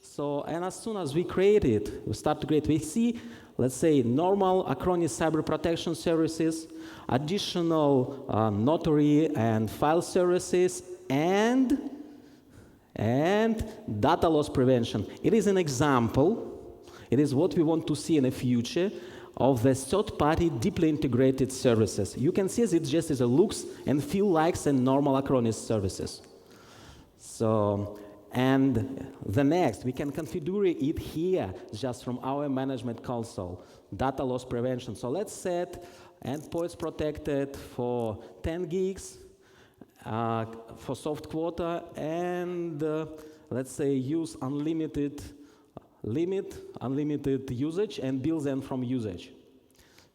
So, and as soon as we create it, we start to create, we see, let's say, normal Acronis Cyber Protection services, additional notary and file services, and data loss prevention. It is an example. It is what we want to see in the future of the third-party deeply integrated services. You can see it just as a looks and feel like the normal Acronis services. So, and the next, we can configure it here just from our management console, data loss prevention. So let's set endpoints protected for 10 gigs for soft quota, and let's say use unlimited usage and bill them from usage.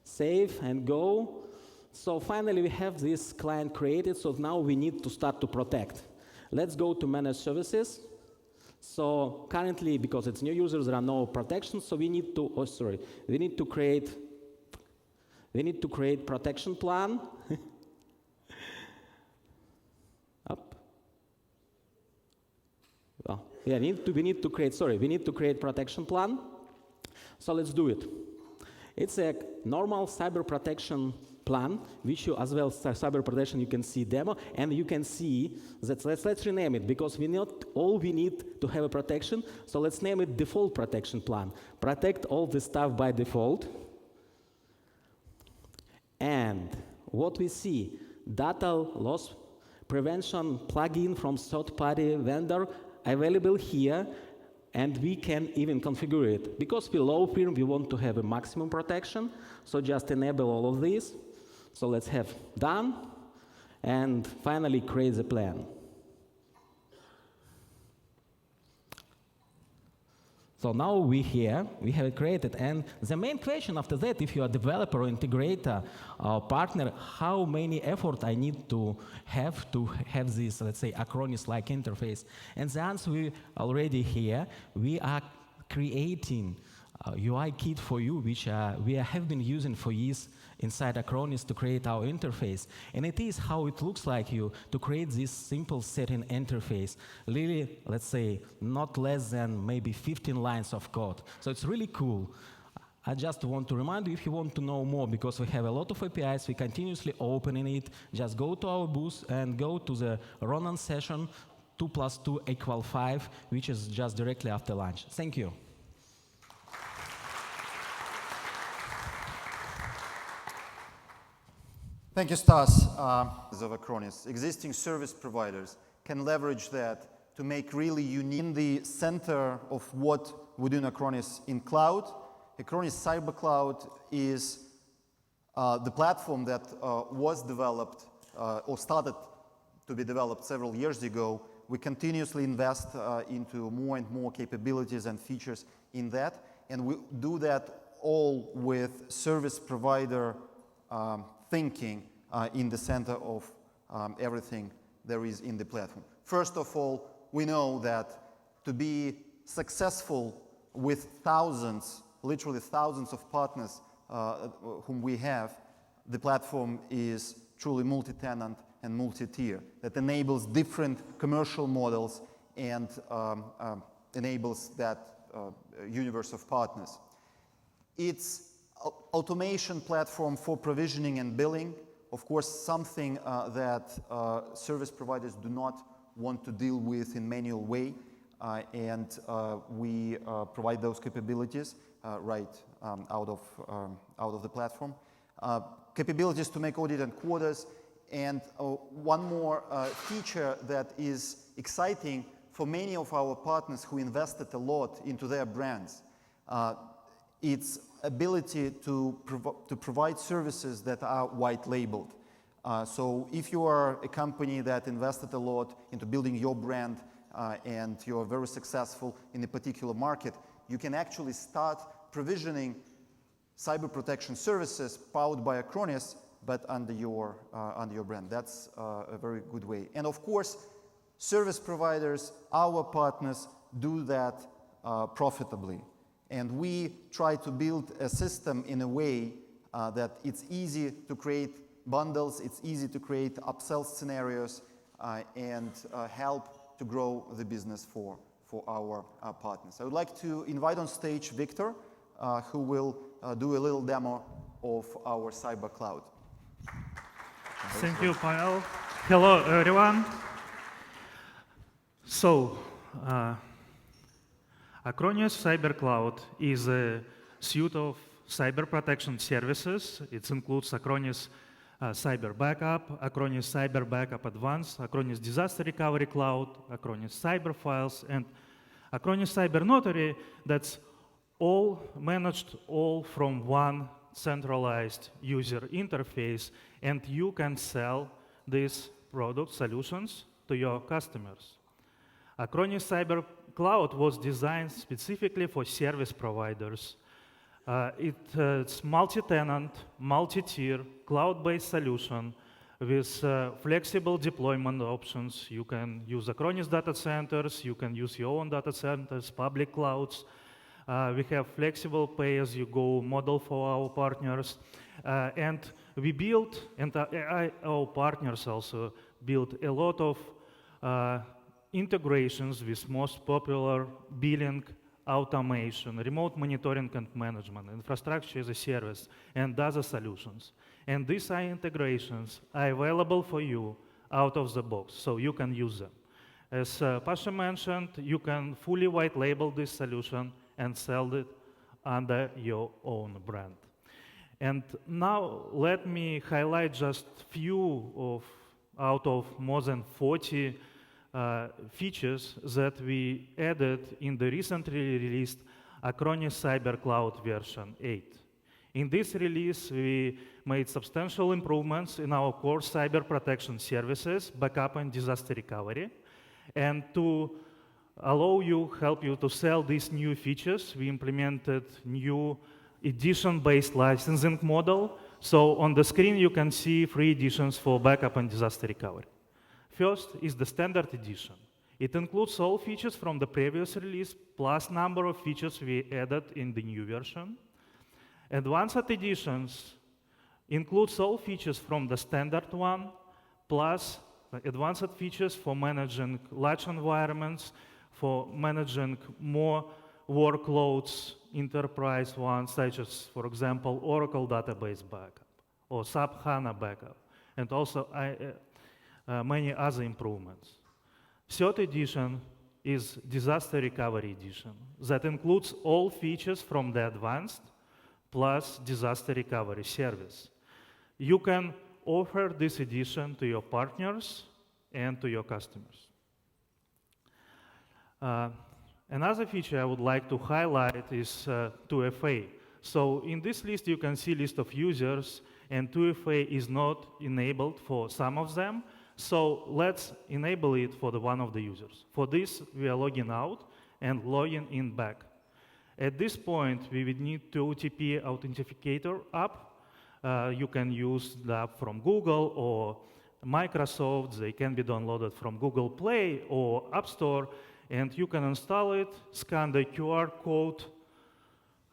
Save and go. So finally we have this client created, so now we need to start to protect. Let's go to manage services. So currently, because it's new users, there are no protections, so we need to create protection plan. Up. Well, yeah, we need to create protection plan. So let's do it. It's a normal cyber protection plan, which you, as well cyber protection, you can see demo, and you can see that, let's rename it, because we need to have a protection, so let's name it default protection plan. Protect all the stuff by default. And what we see, data loss prevention plugin from third-party vendor available here, and we can even configure it. Because we low firm, we want to have a maximum protection, so just enable all of this. So let's have done, and finally create the plan. So now we have it created, and the main question after that, if you are a developer or integrator or partner, how many effort I need to have this, let's say, Acronis-like interface? And the answer we already here. We are creating a UI kit for you, which we have been using for years inside Acronis to create our interface. And it is how it looks like you to create this simple setting interface. Really, let's say, not less than maybe 15 lines of code. So it's really cool. I just want to remind you, if you want to know more, because we have a lot of APIs, we continuously opening it, just go to our booth and go to the Ronan session 2+2 = 5, which is just directly after lunch. Thank you. Thank you, Stas. Of Acronis, existing service providers can leverage that to make really unique. In the center of what we do in Acronis in cloud, Acronis Cyber Cloud is the platform that was developed or started to be developed several years ago. We continuously invest into more and more capabilities and features in that, and we do that all with service provider thinking in the center of everything there is in the platform. First of all, we know that to be successful with thousands, literally thousands of partners whom we have, the platform is truly multi-tenant and multi-tier that enables different commercial models and enables that universe of partners. It's automation platform for provisioning and billing, of course, something that service providers do not want to deal with in manual way, and we provide those capabilities right out of the platform. Capabilities to make audit and quotas, and one more feature that is exciting for many of our partners who invested a lot into their brands. Its ability to provide services that are white labeled. So if you are a company that invested a lot into building your brand and you are very successful in a particular market, you can actually start provisioning cyber protection services powered by Acronis, but under your brand. That's a very good way. And of course, service providers, our partners, do that profitably. And we try to build a system in a way that it's easy to create bundles, it's easy to create upsell scenarios, and help to grow the business for our partners. I would like to invite on stage Victor, who will do a little demo of our Cyber Cloud. Thank you, Pavel. Hello, everyone. So, Acronis Cyber Cloud is a suite of cyber protection services. It includes Acronis Cyber Backup, Acronis Cyber Backup Advanced, Acronis Disaster Recovery Cloud, Acronis Cyber Files, and Acronis Cyber Notary. That's all managed all from one centralized user interface, and you can sell these product solutions to your customers. Acronis Cyber Cloud was designed specifically for service providers. It's multi-tenant, multi-tier, cloud-based solution with flexible deployment options. You can use Acronis data centers, you can use your own data centers, public clouds. We have flexible pay-as-you-go model for our partners. And we built, and our partners also built a lot of integrations with most popular billing automation, remote monitoring and management, infrastructure as a service, and other solutions. And these integrations are available for you out of the box, so you can use them. As Pasha mentioned, you can fully white label this solution and sell it under your own brand. And now let me highlight just few out of more than 40 features that we added in the recently released Acronis Cyber Cloud version 8. In this release, we made substantial improvements in our core cyber protection services, backup and disaster recovery. And to help you to sell these new features, we implemented new edition-based licensing model. So on the screen, you can see 3 editions for backup and disaster recovery. First is the standard edition. It includes all features from the previous release, plus number of features we added in the new version. Advanced editions includes all features from the standard one, plus advanced features for managing large environments, for managing more workloads, enterprise ones, such as, for example, Oracle database backup or SAP HANA backup, and also many other improvements. Third edition is disaster recovery edition that includes all features from the advanced plus disaster recovery service. You can offer this edition to your partners and to your customers. Another feature I would like to highlight is 2FA. So in this list, you can see list of users, and 2FA is not enabled for some of them. So let's enable it for one of the users. For this, we are logging out and logging in back. At this point, we would need the OTP Authenticator app. You can use the app from Google or Microsoft. They can be downloaded from Google Play or App Store. And you can install it, scan the QR code,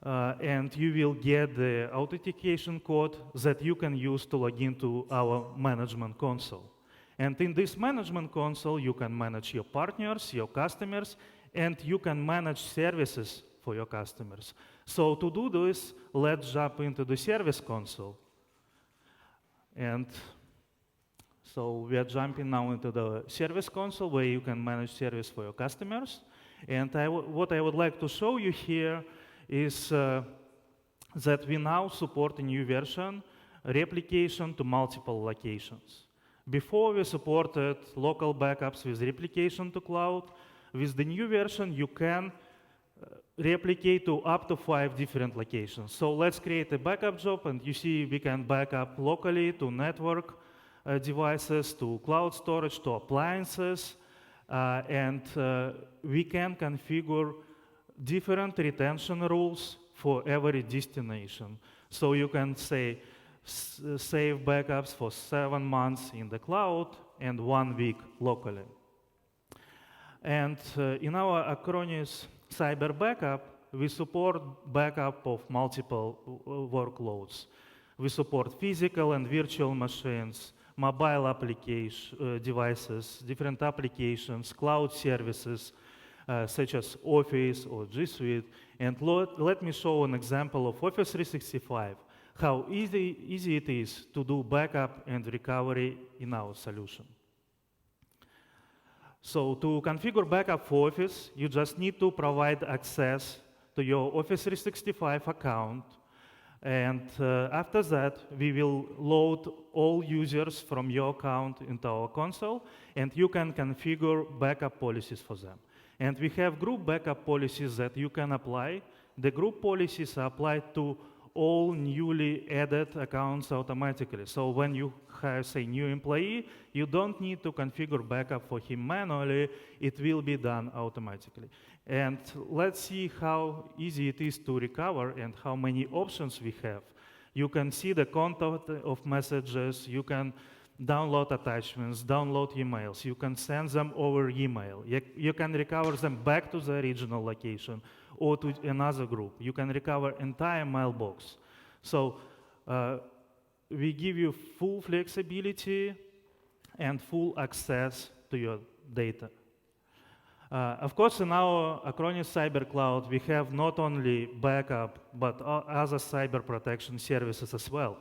and you will get the authentication code that you can use to log into our management console. And in this management console, you can manage your partners, your customers, and you can manage services for your customers. So to do this, let's jump into the service console. And so we are jumping now into the service console where you can manage service for your customers. And what I would like to show you here is that we now support a new version, replication to multiple locations. Before we supported local backups with replication to cloud. With the new version, you can replicate to up to 5 different locations. So let's create a backup job, and you see we can back up locally to network devices, to cloud storage, to appliances, and we can configure different retention rules for every destination. So you can say save backups for 7 months in the cloud and 1 week locally. And in our Acronis Cyber Backup, we support backup of multiple workloads. We support physical and virtual machines, mobile application devices, different applications, cloud services, such as Office or G Suite. And let me show an example of Office 365, how easy it is to do backup and recovery in our solution. So to configure backup for Office, you just need to provide access to your Office 365 account. And after that, we will load all users from your account into our console, and you can configure backup policies for them. And we have group backup policies that you can apply. The group policies are applied to all newly added accounts automatically. So when you hire, say, new employee, you don't need to configure backup for him manually. It will be done automatically. And let's see how easy it is to recover and how many options we have. You can see the content of messages. You can download attachments, download emails. You can send them over email. You can recover them back to the original location or to another group. You can recover entire mailbox. So we give you full flexibility and full access to your data. Of course, in our Acronis Cyber Cloud, we have not only backup, but other cyber protection services as well.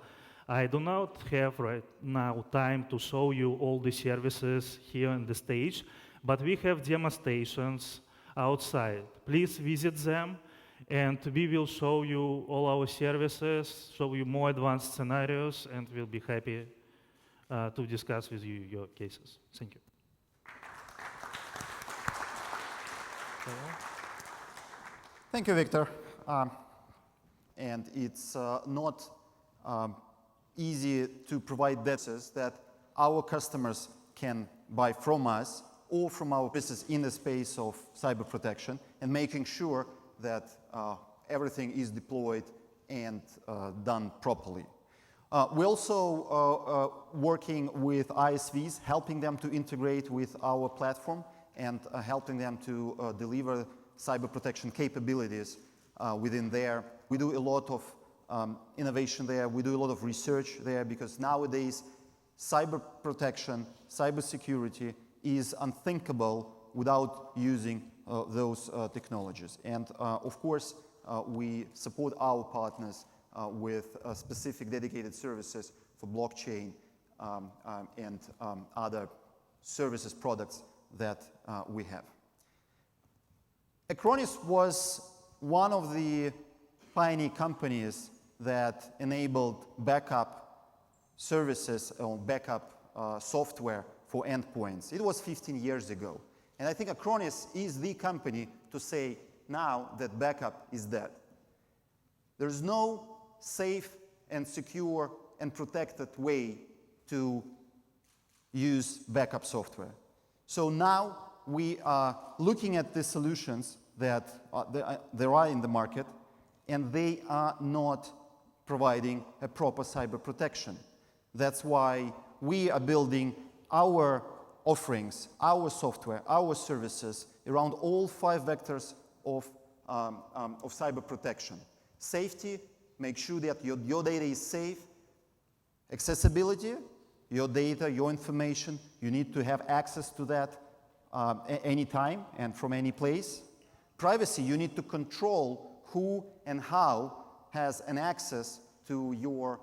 I do not have right now time to show you all the services here on the stage, but we have demonstrations outside. Please visit them, and we will show you all our services, show you more advanced scenarios, and we'll be happy to discuss with you your cases. Thank you. Thank you, Victor. And it's not easy to provide services that our customers can buy from us or from our business in the space of cyber protection, and making sure that everything is deployed and done properly. We're also working with ISVs, helping them to integrate with our platform and helping them to deliver cyber protection capabilities within there. We do a lot of innovation there. We do a lot of research there, because nowadays cyber protection, cyber security is unthinkable without using those technologies. And of course, we support our partners with specific dedicated services for blockchain and other services, products that we have. Acronis was one of the pioneer companies that enabled backup services or backup software for endpoints. It was 15 years ago. And I think Acronis is the company to say now that backup is dead. There's no safe and secure and protected way to use backup software. So now we are looking at the solutions that there are in the market, and they are not providing a proper cyber protection. That's why we are building our offerings, our software, our services around all 5 vectors of cyber protection. Safety, make sure that your data is safe. Accessibility, your data, your information, you need to have access to that anytime and from any place. Privacy, you need to control who and how has an access to your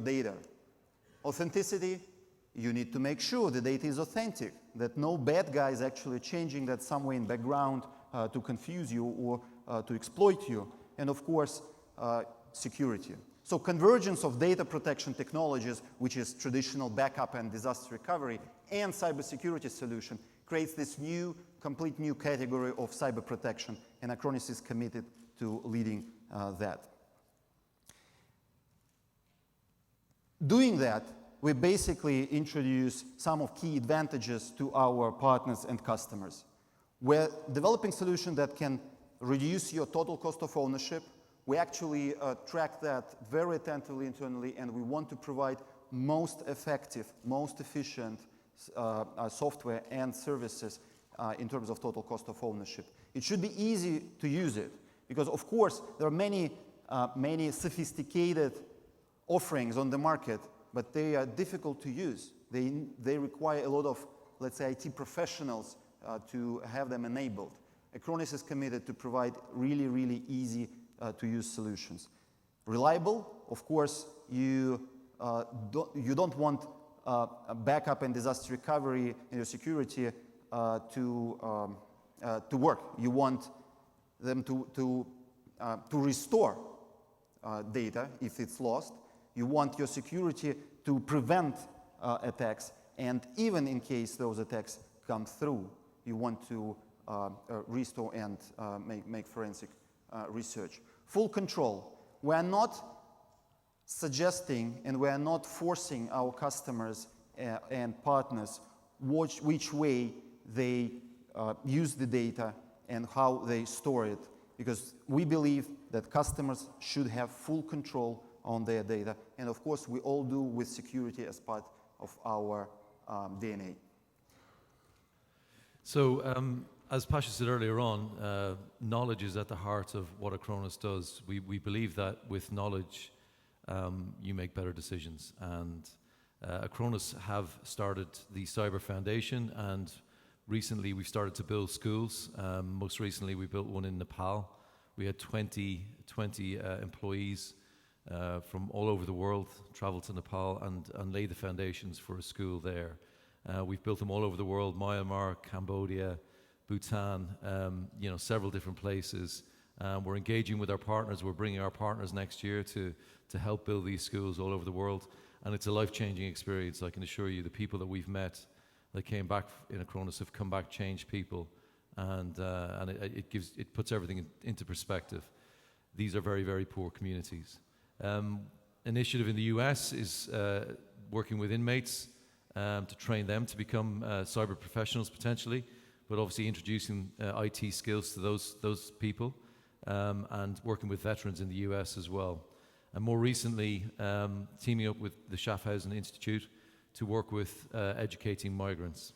data. Authenticity, you need to make sure the data is authentic, that no bad guy is actually changing that somewhere in background to confuse you or to exploit you. And of course, security. So convergence of data protection technologies, which is traditional backup and disaster recovery, and cybersecurity solution, creates this new, complete new category of cyber protection, and Acronis is committed to leading that. Doing that, we basically introduce some of key advantages to our partners and customers. We're developing solutions that can reduce your total cost of ownership. We actually track that very attentively internally, and we want to provide most effective, most efficient software and services in terms of total cost of ownership. It should be easy to use it, because of course there are many sophisticated offerings on the market, but they are difficult to use. They require a lot of, let's say, IT professionals to have them enabled. Acronis is committed to provide really, really easy to use solutions. Reliable, of course, you don't want backup and disaster recovery and your security to work. You want them to restore data if it's lost. You want your security to prevent attacks, and even in case those attacks come through, you want to restore and make forensic research. Full control. We are not suggesting and we are not forcing our customers and partners which way they use the data and how they store it, because we believe that customers should have full control on their data, and of course we all do with security as part of our DNA. So, as Pasha said earlier on, knowledge is at the heart of what Acronis does. We believe that with knowledge, you make better decisions. And Acronis have started the Cyber Foundation, and Recently, we've started to build schools. Most recently, we built one in Nepal. We had 20 employees from all over the world travel to Nepal and lay the foundations for a school there. We've built them all over the world: Myanmar, Cambodia, Bhutan, several different places. We're engaging with our partners. We're bringing our partners next year to help build these schools all over the world. And it's a life-changing experience. I can assure you, the people that we've met that came back in Acronis have come back changed people, and it puts everything into perspective. These are very, very poor communities. Initiative in the US is working with inmates to train them to become cyber professionals potentially, but obviously introducing IT skills to those people, and working with veterans in the US as well. And more recently, teaming up with the Schaffhausen Institute to work with educating migrants.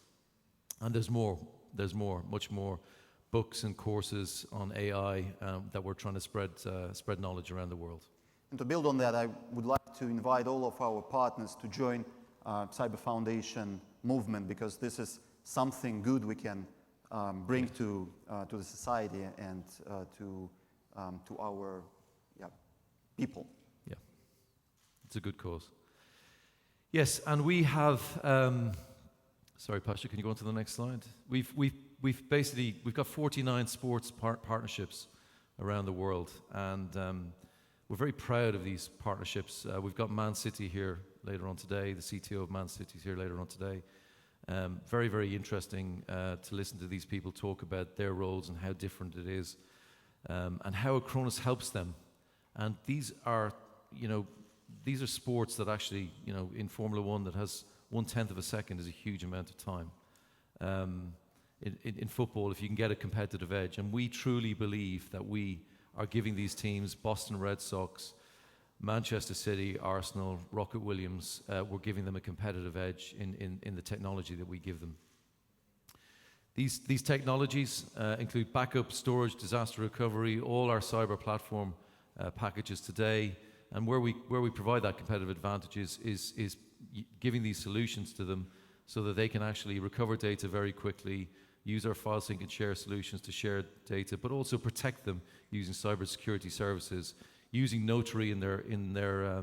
And there's much more books and courses on AI that we're trying to spread knowledge around the world. And to build on that, I would like to invite all of our partners to join Cyber Foundation movement, because this is something good we can bring to the society and to our people. Yeah, it's a good cause. Yes, and we have. Sorry, Pasha, can you go on to the next slide? We've got 49 sports partnerships around the world, and we're very proud of these partnerships. We've got Man City here later on today. The CTO of Man City is here later on today. Very, very interesting to listen to these people talk about their roles and how different it is, and how Acronis helps them. And these are sports that actually, in Formula One, that has 1/10 of a second is a huge amount of time. In football, if you can get a competitive edge, and we truly believe that we are giving these teams, Boston Red Sox, Manchester City, Arsenal, Rocket Williams, we're giving them a competitive edge in the technology that we give them. These technologies include backup, storage, disaster recovery, all our cyber platform packages today. And where we provide that competitive advantage is giving these solutions to them so that they can actually recover data very quickly, use our file sync and share solutions to share data, but also protect them using cybersecurity services, using Notary in their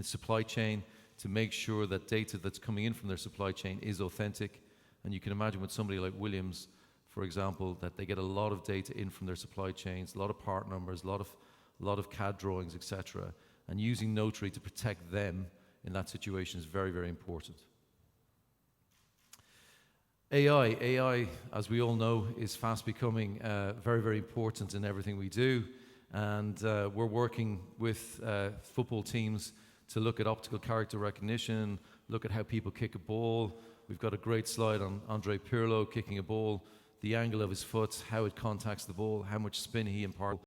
supply chain to make sure that data that's coming in from their supply chain is authentic. And you can imagine with somebody like Williams, for example, that they get a lot of data in from their supply chains, a lot of part numbers, a lot of CAD drawings, etc. And using Notary to protect them in that situation is very, very important. AI, as we all know, is fast becoming very, very important in everything we do. And we're working with football teams to look at optical character recognition, look at how people kick a ball. We've got a great slide on Andre Pirlo kicking a ball, the angle of his foot, how it contacts the ball, how much spin he imparts.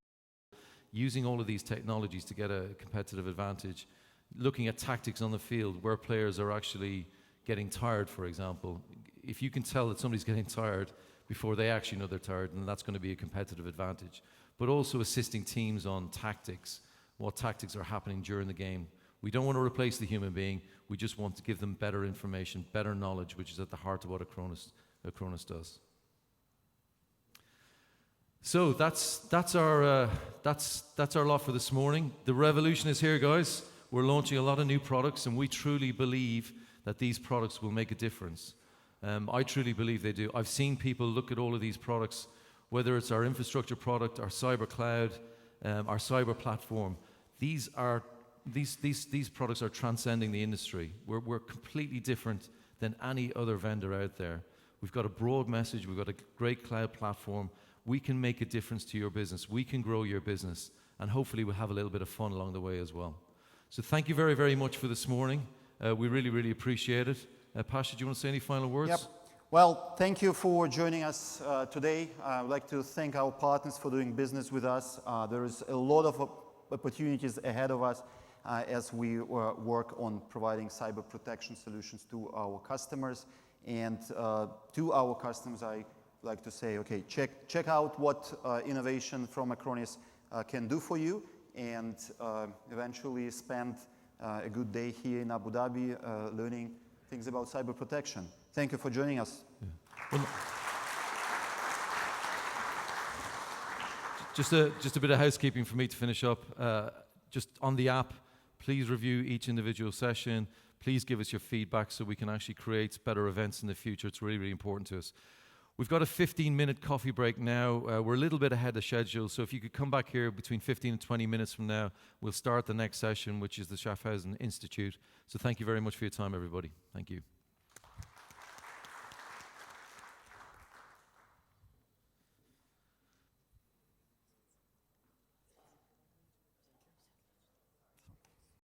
Using all of these technologies to get a competitive advantage, looking at tactics on the field where players are actually getting tired, for example. If you can tell that somebody's getting tired before they actually know they're tired, then that's going to be a competitive advantage. But also assisting teams on tactics, what tactics are happening during the game. We don't want to replace the human being, we just want to give them better information, better knowledge, which is at the heart of what Acronis does. So that's our lot for this morning. The revolution is here, guys. We're launching a lot of new products, and we truly believe that these products will make a difference. I truly believe they do. I've seen people look at all of these products, whether it's our infrastructure product, our cyber cloud, our cyber platform. These products are transcending the industry. We're completely different than any other vendor out there. We've got a broad message. We've got a great cloud platform. We can make a difference to your business. We can grow your business. And hopefully we'll have a little bit of fun along the way as well. So thank you very, very much for this morning. We really, really appreciate it. Pasha, do you want to say any final words? Yep. Well, thank you for joining us today. I would like to thank our partners for doing business with us. There is a lot of opportunities ahead of us as we work on providing cyber protection solutions to our customers. And to our customers, I like to say, okay, check out what innovation from Acronis can do for you, and eventually spend a good day here in Abu Dhabi learning things about cyber protection. Thank you for joining us. Yeah. Well, Just a bit of housekeeping for me to finish up. Just on the app, please review each individual session. Please give us your feedback so we can actually create better events in the future. It's really, really important to us. We've got a 15-minute coffee break now. We're a little bit ahead of schedule, so if you could come back here between 15 and 20 minutes from now, we'll start the next session, which is the Schaffhausen Institute. So thank you very much for your time, everybody. Thank you.